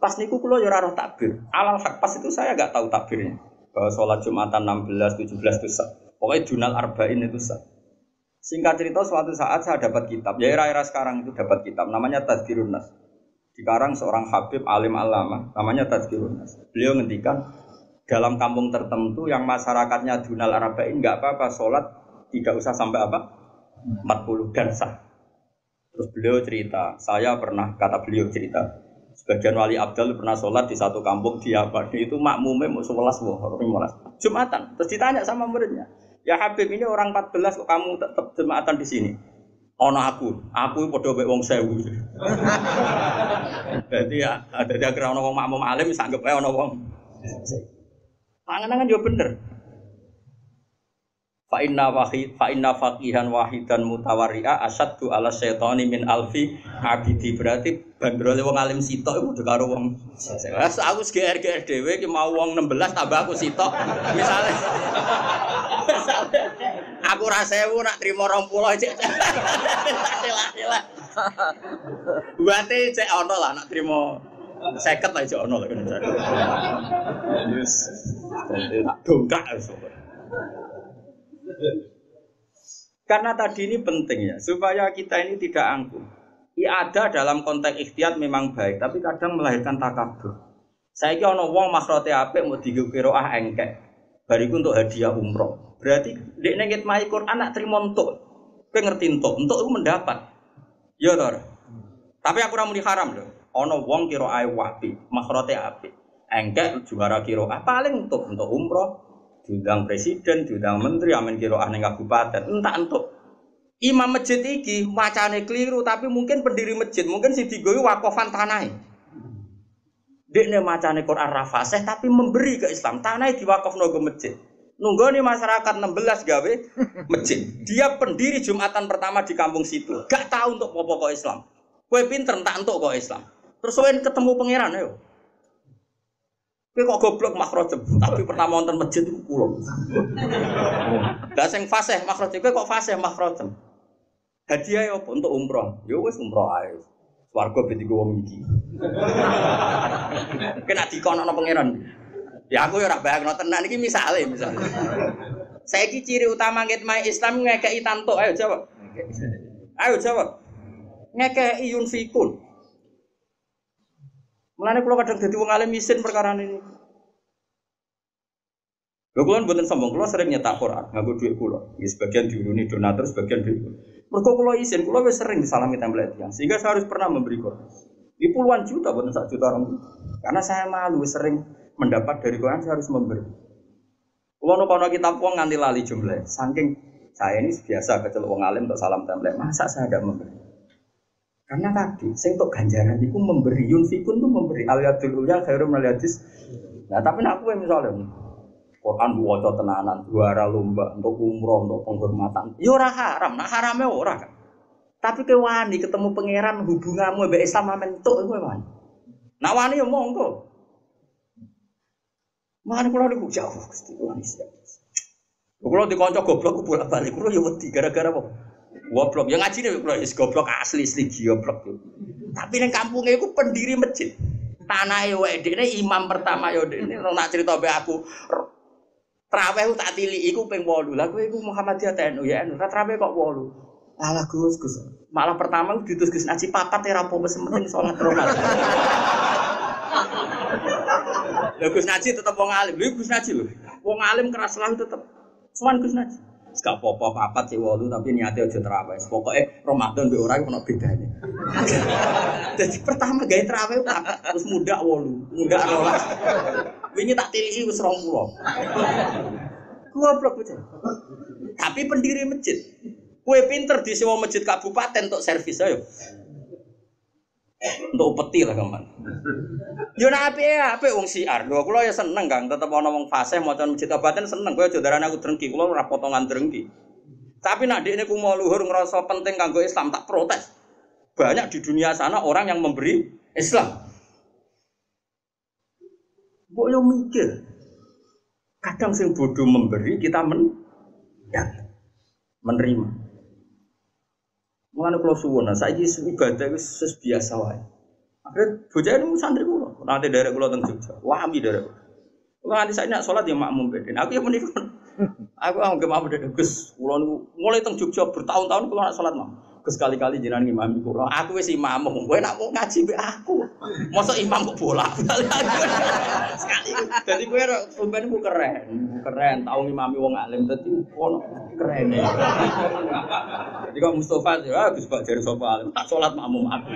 Pas niku kula ya ora roh takbir. Alal haq pas itu saya enggak tahu takbirnya. Bahwa sholat Jumatan 16, 17 itu sah. Pokoknya Dunal Arba'in itu sah. Singkat cerita suatu saat saya dapat kitab. Ya era-era sekarang itu dapat kitab namanya Tadzkirun Nas. Dikarang seorang Habib alim alama, namanya Tazkirun Nas. Beliau ngendikan dalam kampung tertentu yang masyarakatnya dunal arba'in enggak apa-apa sholat tidak usah sampai apa 40 dan sah. Terus beliau cerita, saya pernah kata beliau cerita, sebagian wali abdal pernah sholat di satu kampung di Yaman itu makmumnya mau 11 Jumatan. Terus ditanya sama muridnya, ya Habib ini orang 14 kok kamu tetap Jumatan di sini? Ono aku padha mek wong 1000. Jadi ya, dadi akhire ono wong makmum alim wis anggap ae ono wong. Panganan yo bener. Fa inna faqihan wahidan mutawarri'a asyaddu ala syaitani min alfi abidi. Berarti bandrole wong alim sitok iku padha karo wong. Wes aku GR dhewe iki mau wong 16 tambah aku sitok. Misale aku ora 1000 nak trimo 20 cek. Sila-sila. Buate cek ono lah nak trimo 50 lah cek ono lah kan. Yes. Tak dongkak wis. Karena tadi ini penting ya, supaya kita ini tidak angkuh. Ada dalam konteks ikhtiyat memang baik, tapi kadang melahirkan takabur. Saya kira ono wong makhrote apik mau digo qiraah engkek. Bariku untuk hadiah umroh. Berarti nek nengit mai Quran nak trimo entuk. Kowe ngerti entuk itu mendapat. Ya to. Tapi aku ora muni haram lho. Ono wong qiraah wapi, makhrote apik. Engkek juara qiraah paling untuk umroh. Diundang presiden, diundang menteri, amin qiraah ning kabupaten, entak entuk. Imam masjid iki macane keliru tapi mungkin pendiri masjid, mungkin sing digowo wakofan tanahe. Dekne macane Quran ra fasih tapi memberi ke Islam, tanahe diwakofno ke masjid. Nunggoni masyarakat 16 gawe masjid. Dia pendiri Jumatan pertama di kampung situ. Gak tahu untuk pokok Islam. Kowe pinter entak entuk kok Islam. Terus kowe ketemu pangeran ayo. Kowe kok goblok makhraj, tapi pertama wonten masjid iku kula. Lah sing fasih makhraj kowe kok fasih makhraj. Hadiah ya apa untuk umroh? Ya wis umroh ae. Swarga ben digo wong iki. Kena dikonokno pangeran. Ya aku ya ora bayangno tenan iki misale. Saiki ciri utama ngitmai Islam ngekeki tantuk, ayo jawab. Ayo jawab. Ngekeki yunfikun. Mulane kula kadang dadi wong alim isin perkara ini. Lho kula mboten sombong, kula sering nyetak Quran, nganggo dhuwit kula. Ya sebagian diuruni donatur, sebagian dhuwit kula. Mergo kula isin, kula wis sering disalami template yang sehingga saya harus pernah memberi Quran. Di puluhan juta, mboten 1 juta orang. Karena saya malu sering mendapat dari Quran, saya harus memberi. Kula kono kitab wong nganti lali jumlah. Saking saya ini biasa kecelok wong alim untuk salam template, masa saya tidak memberi? Karena tadi, sing tok ganjaran itu memberi, yunfikun itu memberi al-yadul ulya khairum minal yadis. Nah, tapi nek aku misalnya Quran diwaca tenanan, juara lomba untuk umroh, untuk penghormatan. Ya ora haram, nak harame ora kan. Tapi kowe wani ketemu pangeran hubunganmu mbek Islam mentuk kowe wani. Nak wani ya monggo. Mana kula niku jauh Gusti wani siap. Kula dikonco goblok bolak-balik kula ya wedi gara-gara apa? Goblok, yang ngaji nih goblok, goblok asli goblok. Tapi neng kampungnya itu pendiri masjid. Tanah ewe ini imam pertama yo ini nak cerita be aku. Traweh tak tili, iku ping 8. Lah kowe iku Muhammadiyah TNU ya, traweh kok 8. Alah Gus. Malah pertama diutus Gus ngaji papat ya rapo penting salat rokat. Lah Gus ngaji tetep wong alim. Lho Gus ngaji lho. Wong alim keras lah tetep. Sowan Gus ngaji. Gak apa-apa papat sih 8 tapi niatnya aja terawih. Pokoknya Ramadan be orang ono bedane. Jadi pertama gawe terawih papat terus muda 8, muda 12. Wingi tak tiliki wis 20. Goblok bocah. Tapi pendiri masjid. Kowe pinter disewa masjid kabupaten untuk servis ayo. Untuk upeti lah kaman. Yo nek apik wong siar. Lho kula ya seneng Kang, tetep ana wong fasih maca masjid kabupaten seneng. Kowe aja darane aku drengki, kula ora potongan drengki. Tapi nek ndekne ku mau luhur ngrasa penting kanggo Islam tak protes. Banyak di dunia sana orang yang memberi Islam. Mbok yo mikir. Kadang sing bodoh memberi kita menerima. Mulane kula suwun, saiki ibadah wis biasa wae. Akhire bocah niku santri kula, nanti derek kula teng Jogja. Wami derek. Kula nganti saiki nek salat ya makmum beden. Aku ya menika. Aku anggap makmum beden Gus. Kula niku mulai teng Jogja bertahun-tahun kula nek salat makmum. Sekali-kali jenengan ngimami kula. Aku wis imam, kowe nak mau ngaji mbek aku. Mosok imam kok bola. Sekali. Dadi kowe sampeyan ku keren. Keren tau ngimami wong alim dadi ono keren. Jadi kok Mustofa ya Gus Pak jare sapa alim tak salat makmum aku.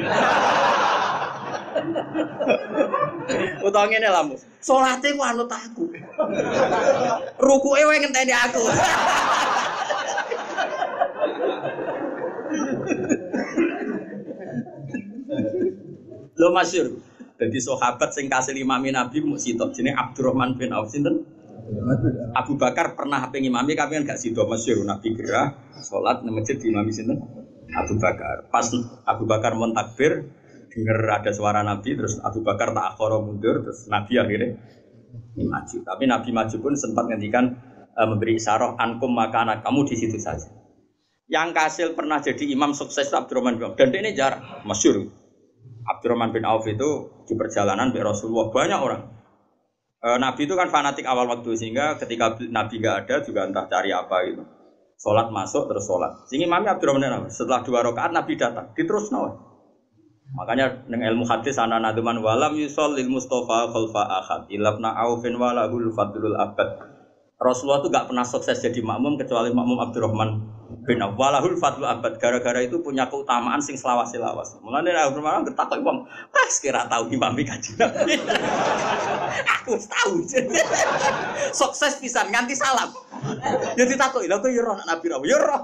Utawa ngene lah, Mus. Salate ku anut aku. Rukuke wae ngenteni aku. Lo masyhur. Dadi sahabat sing kasil imami Nabi mung sitok jenenge Abdurrahman bin Auf sinten? Abu Bakar pernah ngimami kami kan gak sido masyhur Nabi gerah salat nang masjid imami sinten? Abu Bakar. Pas Abu Bakar mun takbir dengar ada suara Nabi terus Abu Bakar tak akhara mundur terus Nabi akhirnya maju. Tapi Nabi maju pun sempat ngendikan memberi isyarat ankum maka anak kamu di situ saja. Yang kasil pernah jadi imam sukses Abdurrahman bin Auf dan ini jarang masyhur. Abdurrahman bin Auf itu di perjalanan be Rasulullah banyak orang. Nabi itu kan fanatik awal waktu sehingga ketika Nabi enggak ada juga entah cari apa gitu. Salat masuk terus salat. Sing imam Abdurrahman bin Auf setelah 2 rakaat Nabi datang diterusno. Makanya dengan ilmu hadis ana nadman walam yusallil Mustafa khalfa ahad ilabna Aufin walahul fadlul abad. Rasulullah itu enggak pernah sukses jadi makmum kecuali makmum Abdurrahman bin Auf. Walahul fadlul abad gara-gara itu punya keutamaan sing selawas-selawas. Mulane Abdurrahman bertakok wong, "Pas kira tahu imami Kanjeng Nabi." Aku tahu. Sukses pisan nganti salam. Ya ditakoki, "Lha kok ya roh Nabi ra?" Ya roh.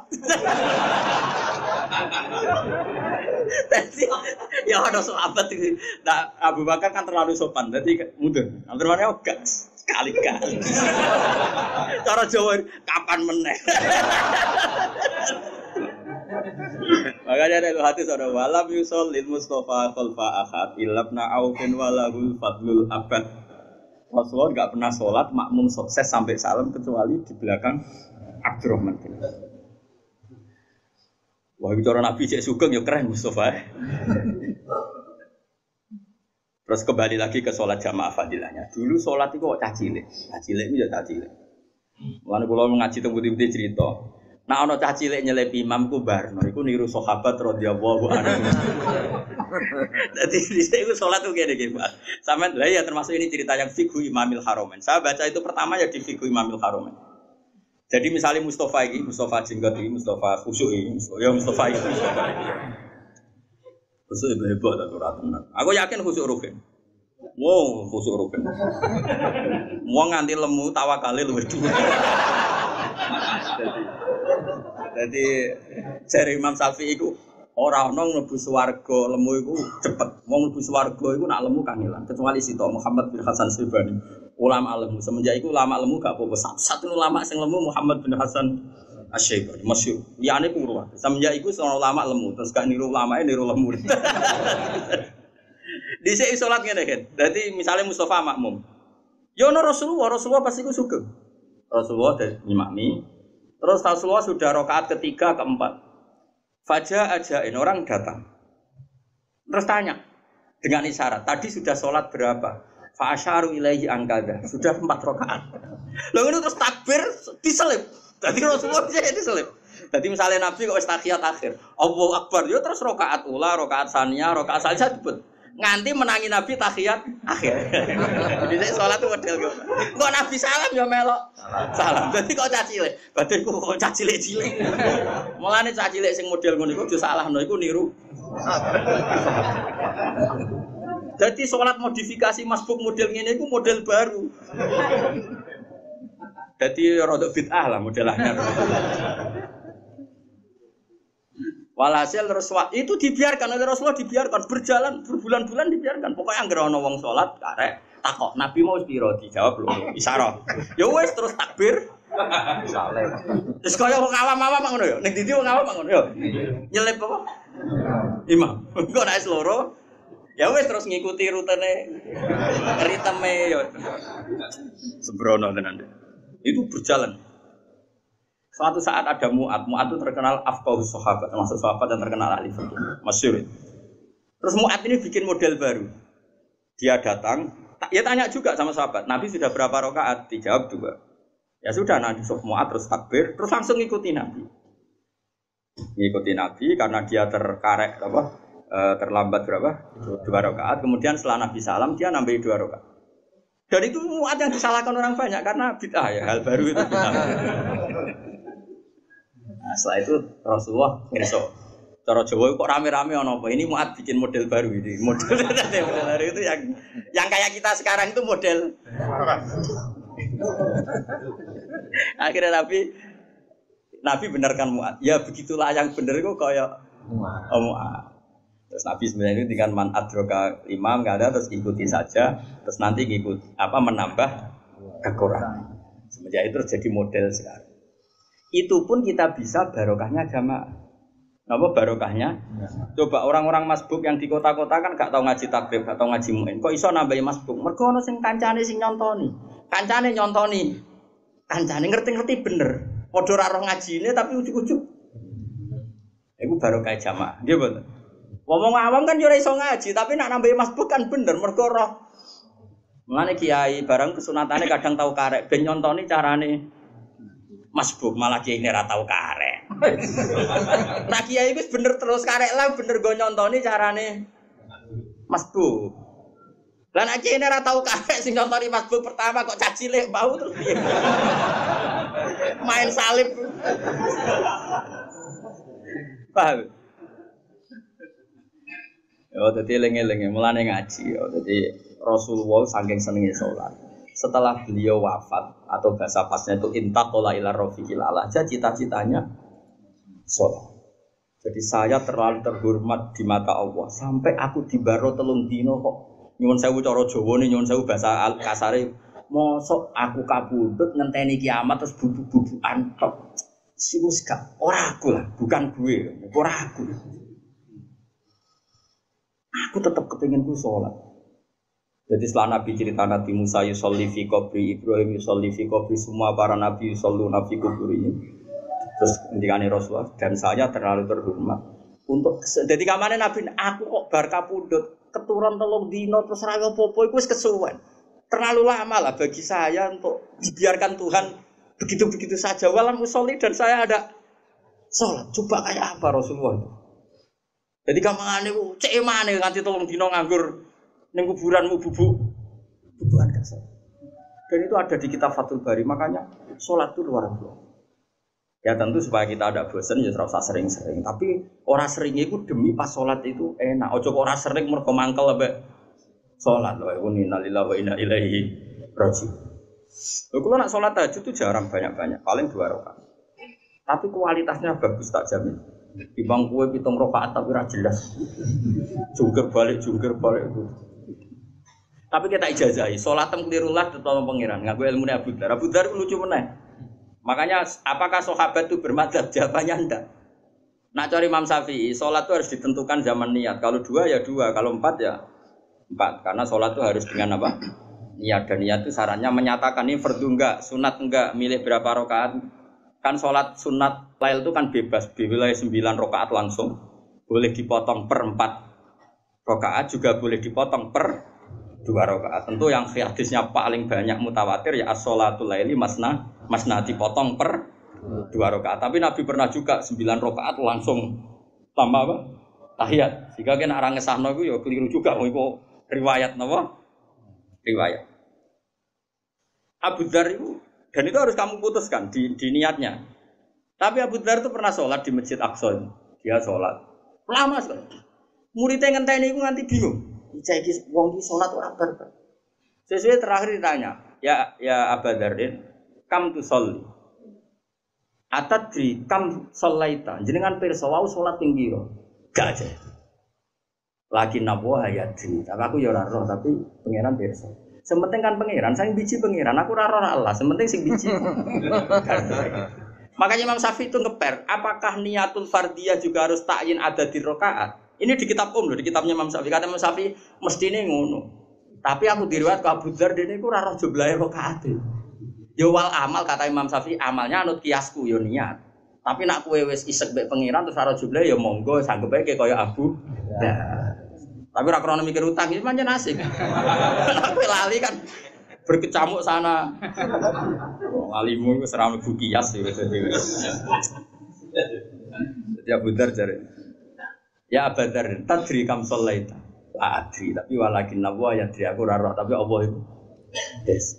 Jadi ya ada sahabat iki. Nah, Abu Bakar kan terlalu sopan, jadi mundur. Abdurrahman enggak sekali-kali. Cara Jawa kapan meneh. Makanya ada hadis ada walam yusallil Mustafa khalfa ahad ilabna Aufin walahul fadlul abad. Rasulullah enggak pernah sholat makmum sukses sampai salam kecuali di belakang Abdurrahman bin Auf. Wah, bicara Nabi cek sugeng ya keren Mustafa. Terus kembali lagi ke sholat jamaah fadilahnya. Dulu sholat itu kok cacile. Cacile itu ya cacile. Mulane kula ngaji teng putih-putih cerita. Nek ana cah cilik nyelip imam ku barno iku niru sahabat radhiyallahu anhu. Dadi dhisik iku salat ku kene iki, Pak. Sampeyan lha ya termasuk ini cerita yang Fiqhu Imamil Haramain. Saya baca itu pertama ya di Fiqhu Imamil Haramain. Jadi misalnya Mustafa jenggot ini, Mustafa khusyuk ini, ya Mustafa itu khusyuk itu hebat atau ratunan. Aku yakin khusyuk rugen. Wow, khusyuk rugen. Mau nganti lemu tawakale luwih dhuwur. Jadi jare Imam Syafi'i iku ora ana mlebu swarga lemu iku cepet. Wong mlebu swarga iku nak lemu kangelan kecuali Sito Muhammad bin Hasan Syaibani. Ulama lemu semenjak itu ulama lemu gak apa-apa. Satu ulama sing lemu Muhammad bin Hasan Asy-Syaibani masyhur. Liyane pura. Semenjak itu sono ulama lemu terus gak niru ulamae niru lemu. Dhisik salat ngene kan. Dadi misale Mustafa makmum. Ya ono Rasulullah pasti ku sugeng. Rasulullah dan imami. Terus Rasulullah sudah rakaat ketiga keempat. Fajah ajain orang datang. Terus tanya dengan isyarat. Tadi sudah sholat berapa? Fa'asyaru ilaihi angkada. Sudah 4 rakaat. Lalu ini terus takbir diselip. Jadi Rasulullah diselip. Jadi misalnya Nabi kok tahiyat akhir. Allahu Akbar. Yo terus rakaat ula, rakaat saniyah, rakaat saja disebut. Nganti menangi Nabi tahiyat akhir. Jadi sholat itu model kok. Kok Nabi salam ya melok salam. Jadi kok cacile. Badhe kok cacile-cilik. Mulane cacile sing model ngono iku disalahno iku niru. Jadi sholat modifikasi masbuk model ngene iku model baru. Jadi rada bid'ah lah modelnya. Walhasil Rasulullah itu dibiarkan oleh Rasulullah dibiarkan berjalan berbulan-bulan dibiarkan. Pokoknya anggere ana wong salat karek takok Nabi mau piro dijawab lho isyarat. Ya wis terus takbir. Saleh. Terus kaya wong awam-awam ngono ya. Ning ndi wong awam ngono ya. Nyelip apa? Imam. Engko nek loro ya wis terus ngikuti rutene ritme ya. Sembrono tenan. Itu berjalan. Suatu saat ada Mu'ad itu terkenal afqahus sahabat, termasuk sahabat yang terkenal ahli fikih, masyhur. Terus Mu'ad ini bikin model baru. Dia datang, ya tanya juga sama sahabat, Nabi sudah berapa rakaat? Dijawab 2. Ya sudah, Nabi Mu'ad terus takbir, terus langsung ngikuti Nabi. Ngikuti Nabi karena dia terkarek terlambat berapa? 2 rakaat. Kemudian setelah Nabi salam dia nambahi 2 rakaat. Dan itu muat yang disalahkan orang banyak karena bid'ah ya, hal baru itu bid'ah. Nah, setelah itu Rasulullah ngerso. Cara Jawa kok rame-rame ono apa? Ini muat bikin model baru ini. Model baru itu yang kayak kita sekarang itu model. Akhirnya Nabi benarkan muat. Ya begitulah yang benar kok kayak muat. Terus Nabi sebenarnya itu dengan man adroka imam nggak ada terus ikuti saja terus nanti menambah kekurangan. Semenjak itu terjadi model sekarang. Itu pun kita bisa barokahnya jamaah. Apa barokahnya? Coba orang-orang masbuk yang di kota-kota kan gak tahu ngaji takrib, gak tahu ngaji muin. Kok iso nambahi masbuk? Mergo ono sing kancane sing nyontoni. Kancane ngerti-ngerti bener. Padha ora roh ngajine tapi ujug-ujug. Iku barokah jamaah. Nggih mboten. Ngomong awam kan yo ora iso ngaji, tapi nak nambahi masbuk kan bener mergo roh. Mulane kiai barang kesunatane kadang tahu karek ben nyontoni carane masbuk malah kiai ini ora tau karek. Nah kiai wis bener terus karek lah bener go nyontoni carane masbuk. Lah nek kiai ini ora tau karek sing nyontoni masbuk pertama kok caci cilik bau terus piye? Main salib. Paham? Ya dadi eling-eling mulane ngaji ya. Dadi Rasulullah saking senenge salat. Setelah beliau wafat atau bahasa pasnya itu intaqala ila rafiqil a'la, cita-citanya sholat. Jadi saya terlalu terhormat di mata Allah sampai aku dibaro 3 dino kok nyuwun sewu cara Jawa nih nyuwun sewu bahasa kasare mosok aku kabudut ngenteni kiamat terus bubuk-bubukan tok. Siwus gak ora aku lah, bukan gue, ora aku. Aku tetap kepengin ku sholat. Jadi setelah Nabi cerita Nabi Musa yusolli fi qabri, Ibrahim yusolli fi qabri, semua para nabi yusalluna fi quburihim. Terus ngendikane Rasulullah dan saya terlalu terhormat untuk jadi kamane Nabi aku kok bar kapundhut keturun 3 dina terus ra apa-apa iku wis kesuwen. Terlalu lama lah bagi saya untuk dibiarkan Tuhan begitu-begitu saja walam musolli dan saya ada sholat. Coba kayak apa Rasulullah itu. Jadi kamane cek emane nganti 3 dina nganggur ning kuburanmu bubukan kasar. Dan itu ada di kitab Fathul Bari, makanya sholat itu luar biasa. Ya tentu supaya kita ada bosan ya ora usah sering-sering, tapi ora sering itu demi pas sholat itu enak. Ojo kok ora sering mergo mangkel ambek sholat. Wa inna lillahi wa inna ilaihi raji'un. Lho kalau nak sholat tahajud itu jarang banyak-banyak, paling 2 rakaat. Tapi kualitasnya bagus tak jamin. Di bang kue 7 rakaat tapi ora jelas. Jungkir balik itu. Tapi kita ijazahi, sholatem kelirulah tetap pengiran. Ngaku ilmu Abu Dzar. Abu Dzar lucu meneh. Makanya apakah sahabat itu bermadzhab? Jawabannya enggak. Nak cari Imam Syafi'i, sholat itu harus ditentukan zaman niat. Kalau 2 ya 2, kalau 4 ya 4. Karena sholat itu harus dengan apa? Niat. Dan niat itu sarannya menyatakan ini fardu enggak, sunat enggak, milih berapa rakaat. Kan sholat sunat lail itu kan bebas, boleh 9 rakaat langsung, boleh dipotong per 4 rakaat, juga boleh dipotong per 2 rakaat. Tentu yang hadisnya paling banyak mutawatir ya as-sholatul laili masna dipotong per 2 rakaat. Tapi Nabi pernah juga 9 rakaat langsung tambah apa? Tahiyat. Jika kena orang ngesahno iku ya keliru juga iku riwayat napa? Riwayat. Abu Dzar itu dan itu harus kamu putuskan di niatnya. Tapi Abu Dzar itu pernah sholat di Masjid Aqsa. Dia sholat lama sekali. Muridnya ngenteni iku nganti bingung. Iki wong iki salat ora barbar. Sesuai terakhir ditanya, ya Abu Dzardin, kam tu sholli. Atadri kam sholaita. Jenengan pirsa wau salat ping pira? Gak aja. Lagi nabo hayati. Tapi aku ya ora roh tapi pangeran pirsa. Sementing kan pangeran, sing biji pangeran, aku ora roh Allah, sementing sing biji. Makanya Imam Syafi'i itu ngeper, apakah niatul fardiyah juga harus ta'yin ada di rakaat? Ini di kitab loh, di kitabnya Imam Syafi'i. Kata Imam Syafi'i mesti ini ngono. Tapi aku diriwayat ke Abu Dzar dene iku ora roh jumlahe rakaat. Ya wal amal kata Imam Syafi'i, amalnya anut kiasku yo niat. Tapi nak kowe wis isek mbek pangeran terus ora jumlahe ya monggo sanggep ae kaya Abu Dzar. Tapi ora krono mikir utang iki pancen asik. Kowe lali kan berkecamuk sana. Wong alimu wis ora mlebu kias ya. Jadi Ya Budar jare. Ya Abadar, tadri kam sholaita. La adri, tapi walakin Allah ya adri aku ora roh, tapi Allah itu. Yes.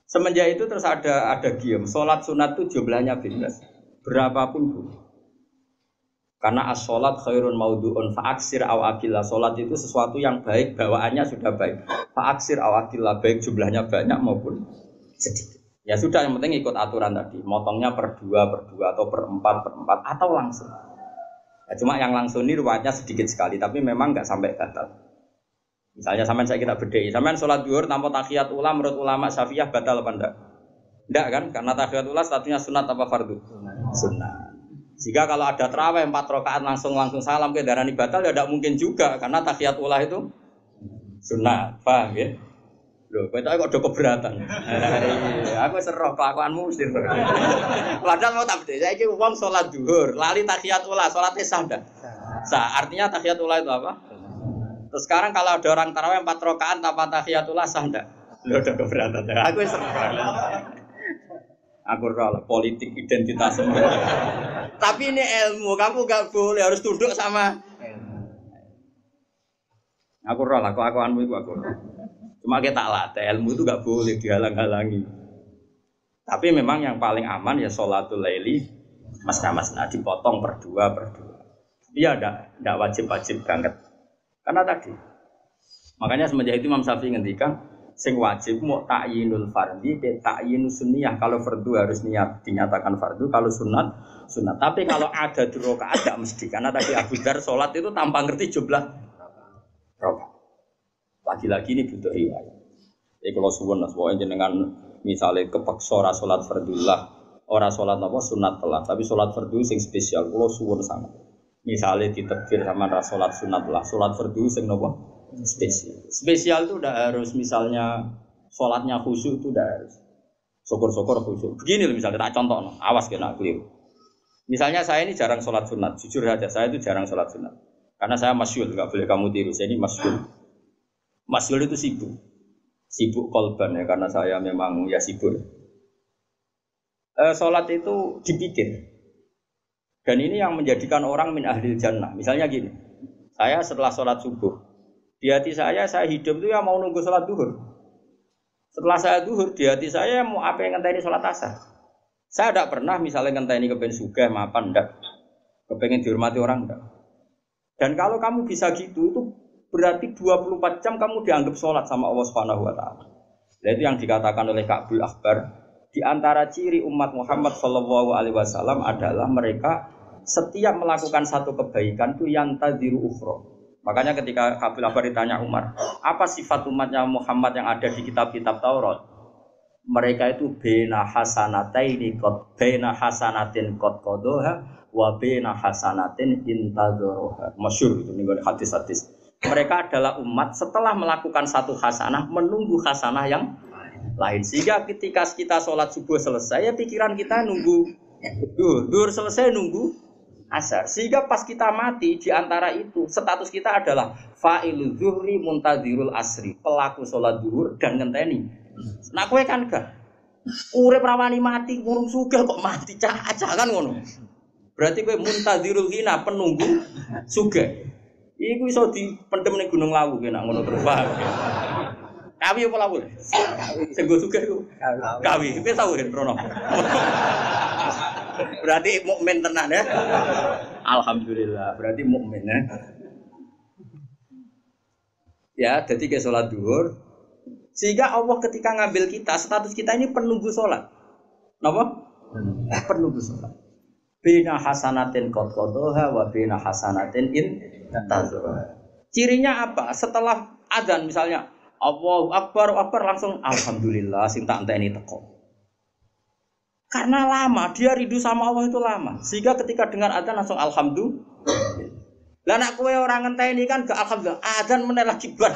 Semenjak itu terus ada gium, salat sunat itu jumlahnya bebas. Berapapun bu. Karena as-sholat khairun maudhu'un fa'aksir aw aqilla. Salat itu sesuatu yang baik, bawaannya sudah baik. Fa'aksir aw aqilla, baik jumlahnya banyak maupun sedikit. Ya sudah, yang penting ikut aturan tadi. Motongnya per 2 atau per 4 atau langsung. Ya, cuma yang langsung ini riwayatnya sedikit sekali, tapi memang enggak sampai batal. Misalnya sampean saya kira bedai, sampean sholat zuhur tanpa tahiyat ula menurut ulama Syafi'iyah batal apa enggak? Enggak kan? Karena tahiyat ula statusnya sunat apa fardu? Sunat. Jika kalau ada tarawih 4 rakaat langsung salam ke darani batal ya tidak mungkin juga karena tahiyat ula itu sunat. Paham ya? Loh, kowe kok do keberatan. Aku seroh kelakuanmu mesti. Padahal mau tak bedhe. Saiki wong salat zuhur, lali tahiyat ula, salate sah ndak? Sah. Artinya tahiyat ula itu apa? Terus sekarang kalau ada orang tarawih 4 rakaat tanpa tahiyat ula sah ndak? Loh, do keberatan. Aku seroh. Aku roh politik identitas. Tapi ini ilmu, kamu gak boleh harus tunduk sama ilmu. Aku roh lah, kelakuanmu itu aku roh. Cuma kita latih, ilmu itu gak boleh dihalang-halangi. Tapi memang yang paling aman ya sholatul laili masna-masna, dipotong per 2. Tapi ya tidak wajib-wajib banget. Karena tadi, makanya semenjak itu Imam Syafi'i ngendikan sing wajib mau ta'yinul fardhi ke ta'yinus sunniyah. Kalau fardu harus dinyatakan fardu, kalau sunat. Tapi kalau ada di rakaat tidak mesti. Karena tadi Abu Dzar sholat itu tanpa ngerti jumlah rakaat. Lagi-lagi ini butuh riwayat. Jadi kalau suwun pokoknya jenengan misalnya kepeksa ora salat fardullah, ora salat apa sunat telat, tapi salat fardu sing spesial kalau suwun sama. Misalnya ditekfir sama ra salat sunat lah, salat fardu sing napa spesial. Spesial itu udah harus misalnya salatnya khusyuk itu udah harus. Syukur-syukur khusyuk. Begini loh misalnya tak contoh, awas kena keliru. Misalnya saya ini jarang salat sunat, jujur saja saya itu jarang salat sunat. Karena saya masyhur, enggak boleh kamu tiru. Saya ini masyhur. Masyhur itu sibuk kolban ya karena saya memang ya sibuk. Sholat itu dipikir dan ini yang menjadikan orang min ahlil jannah. Misalnya gini, saya setelah sholat subuh di hati saya hidup itu ya mau nunggu sholat duhur. Setelah saya duhur di hati saya mau apa yang ngenteni sholat asar. Saya tidak pernah misalnya ngenteni kepengen sugih mapan ndak, kepengen dihormati orang ndak. Dan kalau kamu bisa gitu itu berarti 24 jam kamu dianggap sholat sama Allah Subhanahu wa taala. Nah, itu yang dikatakan oleh Ka'bul Akhbar, di antara ciri umat Muhammad sallallahu alaihi wasallam adalah mereka setiap melakukan satu kebaikan itu yantadziru ukhra. Makanya ketika Ka'bul Akhbar ditanya Umar, apa sifat umatnya Muhammad yang ada di kitab-kitab Taurat? Mereka itu baina hasanataini qad baina hasanatin qad qadaha wa baina hasanatin intadzaraha. Masyhur itu nih hadis-hadis. Mereka adalah umat setelah melakukan satu hasanah menunggu hasanah yang lain. Sehingga ketika kita sholat subuh selesai, ya pikiran kita nunggu duhur selesai nunggu asar. Sehingga pas kita mati di antara itu status kita adalah fa'ilul zuhri muntadzirul asri, pelaku sholat duhur dan ngenteni. Nah kowe kan gak urip rawani mati ngurung sugih kok mati cacah kan ngono. Berarti kowe muntadzirul hina penunggu sugih. Iku iso dipendem ning Gunung Lawu kena ngono terus paham. Kawi apa lawu? Sing go sugih iku. Kawi. Wis tau kan Rono. Berarti mukmin tenan ya. Alhamdulillah, berarti mukmin ya. Ya, jadi ke salat zuhur. Sehingga Allah ketika ngambil kita, status kita ini penunggu salat. Napa? Penunggu salat. Bina hasanatin qad qadaha wa bina hasanatin intadzara. Cirinya apa? Setelah adzan misalnya Allahu Akbar langsung alhamdulillah sing tak enteni teko. Karena lama, dia rindu sama Allah itu lama. Sehingga ketika dengar adzan langsung alhamdulillah. Lah nek kowe ora ngenteni kan gak alhamdulillah, adzan meneh lagi bar.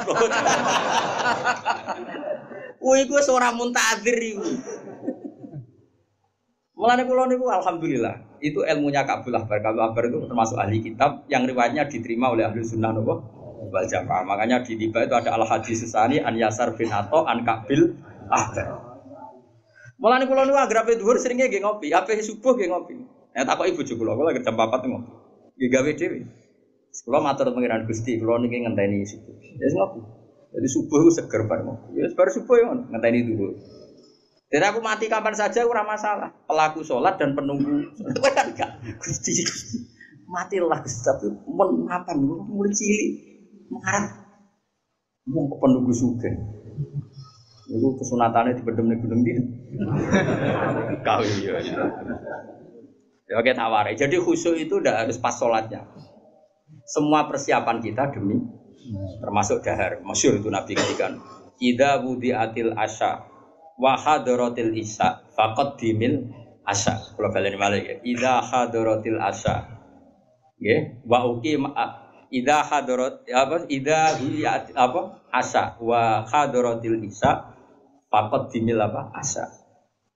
Kuwi wis ora muntadzir iku. Mulane kula niku alhamdulillah, itu ilmunya Ka'bul Akhbar. Ka'bul Akhbar itu termasuk ahli kitab yang riwayatnya diterima oleh ahli sunnah wal jamaah. Makanya di tiba itu ada al-hadis susani an Yasar bin Atha an Ka'bul Akhbar. Mulane kula niku anggere dhuwur seringe nggih ngopi, ape subuh nggih ngopi. Nek takoki bojo kula lagi jam 4 ngopi. Ya gawe dhewe. Kula matur pengiran Gusti, kula niki ngenteni subuh. Ya ngopo. Jadi subuh itu seger bareng. Ya baru subuh ya ngenteni dulu. Dan aku mati kapan saja ora masalah. Pelaku sholat dan penunggu. Kan enggak. Gusti. Matilah Gusti, tapi men mapan mulai cilik. Mengarep wong penunggu sugih. Niku kesunatane dipendhem ning gunung ndi. Kau iya. Ya oke tawari. Jadi khusyuk itu udah harus pas sholatnya. Semua persiapan kita demi termasuk dahar. Masyhur itu Nabi ngendikan, "Idza wudi'atil asya wa hadaratil isya faqad dimil asya." Kula baleni malih ya. Idza hadaratil asya. Nggih, wa uqim idza hadarat apa idza wudi'at apa asya wa hadaratil isya faqad dimil apa asya.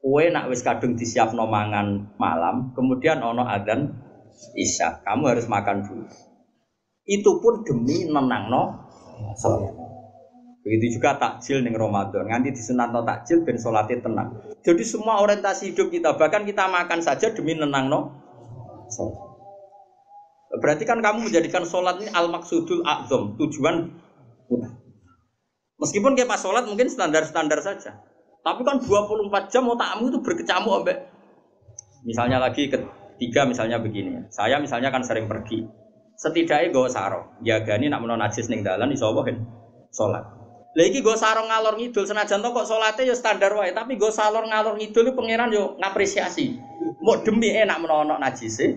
Kowe nak wis kadung disiapno mangan malam, kemudian ana adzan isya, kamu harus makan dulu. Itu pun demi nenangno salat. Begitu juga takjil ning Ramadan, nganti disunatno takjil ben salate tenang. Jadi semua orientasi hidup kita, bahkan kita makan saja demi nenangno salat. Berarti kan kamu menjadikan salat ini al-maqsudul a'zam, tujuan utama. Meskipun kayak pas salat mungkin standar-standar saja. Tapi kan 24 jam otakmu itu berkecamuk ambek. Misalnya lagi ketiga misalnya begini. Saya misalnya kan sering pergi. Setidaknya nggawa sarung, jagani nak menawa najis ning dalan iso wae salat. Lah iki nggawa sarung ngalor ngidul senajan to kok salate ya standar wae, tapi nggawa sarung ngalor ngidul iki pangeran yo ngapresiasi. Mok demi enak menawa ana najise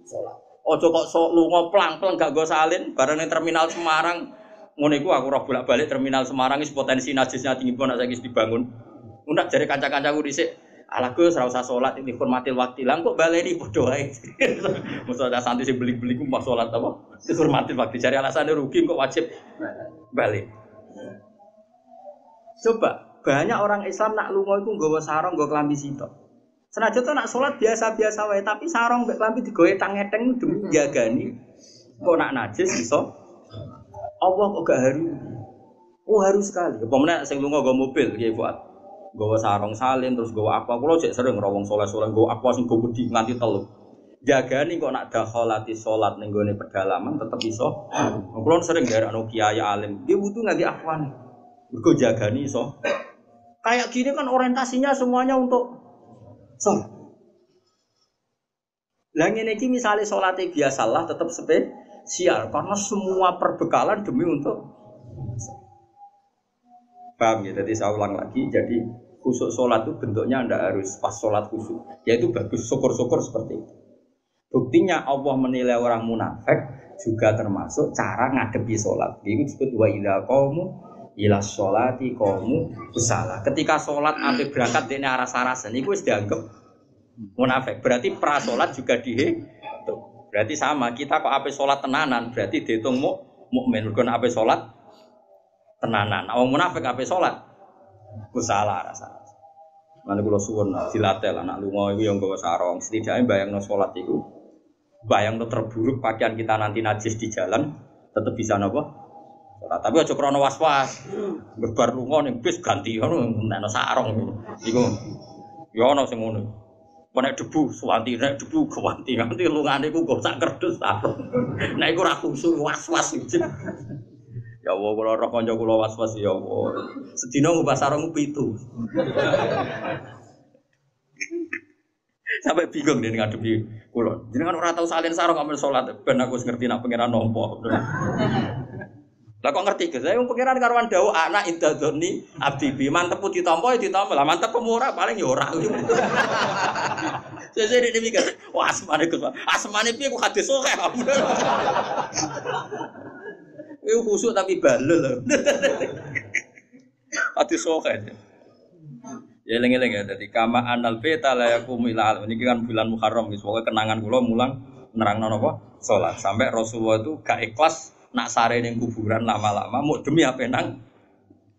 salat. Aja kok lunga plang-plang gak nggawa salin bareng ning terminal Semarang. Ngono iku aku ora bolak-balik terminal Semarang wis potensi najisnya tinggi pun nek saiki dibangun. Undak jare kanca-kancaku dhisik, "Ala Gus ora usah salat iki hormatil waktu." Lah kok baleni padha wae. Mosok ada santri sing beli-beli ku pas salat apa? Hormatil waktu jare alasane rugi kok wajib balik. Coba, banyak orang Islam nak lunga iku nggawa sarung, nggawa klambi sitok. Senajan to nak salat biasa-biasa wae, tapi sarung mbek klambi digowe tang-eteng demi jagani. Kok nak najis iso Allah kok gak haru. Oh haru sekali. Apa meneh sing lunga nggawa mobil nggih Fuad. Gawa sarung salin terus gawa apa kula cek sering rawong saleh-saleh gawa apa sing go wedi nganti telu. Jagani kok nak dakhalati salat ning gone pedalaman tetep iso. Kula sering garekno kiai alim, dia butuh ngangge afwan. Mergo jagani iso. Kayak gini kan orientasinya semuanya untuk salat. Lah ngene iki misale salate biasalah tetep spesial karena semua perbekalan demi untuk paham ya, jadi saya ulang lagi, jadi khusyuk sholat itu bentuknya tidak harus pas sholat khusyuk, yaitu bagus, syukur-syukur seperti itu. Buktinya Allah menilai orang munafik juga termasuk cara ngadepi sholat. Itu disebut wa idza qamu ila sholati qamu kusala. Ketika sholat ambil berangkat dene aras-arasan, itu wis dianggap munafik. Berarti pra sholat juga dihitung. Berarti sama, kita kok ape sholat tenanan, berarti dihitung mukmin. Mergo ape sholat tenanan, awang munafik ape salat? Ku salah rasa. Lan kula suwun dilatih anak lunga iku yang nggawa sarung, setidaknya bayangno salat iku. Bayangno terburuk pakaian kita nanti najis di jalan, tetep bisa napa? Salat. Tapi aja krana was-was. Berbar lunga ning bis ganti ngono nek sarung iku. Ya ana sing ngono. Nek debu suwanti, nek debu ganti nganti lungane iku nggo sak kerdus sarung. Nek iku ora khusyuk was-was iki. Ya Allah, kalau roh konco kulo was-was ya Allah. Sedina ngubah sarung 7. Sampai bingung dia ngadepi kulo. Jenengan ora tau salin sarung ambil salat, ben aku wis ngerti nak pangeran nampa. Lah kok ngerti Gus? Saya pangeran karuan dawuh anak idadzoni abdi bi mantep ditampa ya ditampa. Lah mantep ora paling ya ora. Sesuk iki mikir, wah asmane Gus. Asmane piye ku hadis sok. Itu khusyuk tapi balel. Hati sokan. Ya eling-eling ya dadi kama anal beta la yakum ila al. Niki kan bulan Muharram wis pokoke kenangan kula mulang nerangno napa? Salat. Sampai Rasulullah itu gak ikhlas nak sare ning kuburan lama-lama mau demi apa nang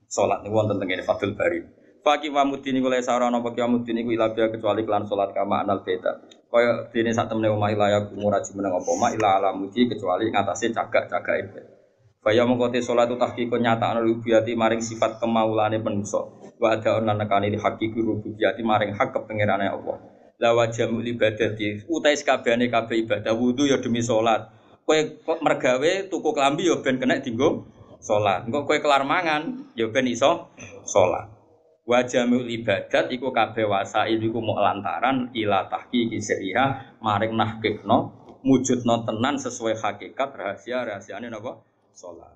salat niku wonten teng Fathul Bari. Faqi wa mudini kula sarana apa kiamuddin iku ila kecuali kelan salat kama anal beta. Kaya dene sak temene omah ila yakum ora jimeneng apa mak ila alamuji kecuali ngatasé cagak-cagak Faya mengkote sholat itu tahqiqun nyata rububiyati maring sifat kemaulane manusa. Wa ada lan nekane hakiki rububiyati maring hak kepengirane Allah. La wajamul ibadati utai sakabehane kabeh ibadah wudu ya demi salat. Kowe mergawe tuku klambi ya ben kena dienggo salat. Engko kowe kelar mangan ya ben iso salat. Wajamul ibadat iku kabeh wasail iku mok lantaran ila tahqiqi sirriha maring nahqiqno mujudno tenan sesuai hakikat rahasiane napa salat.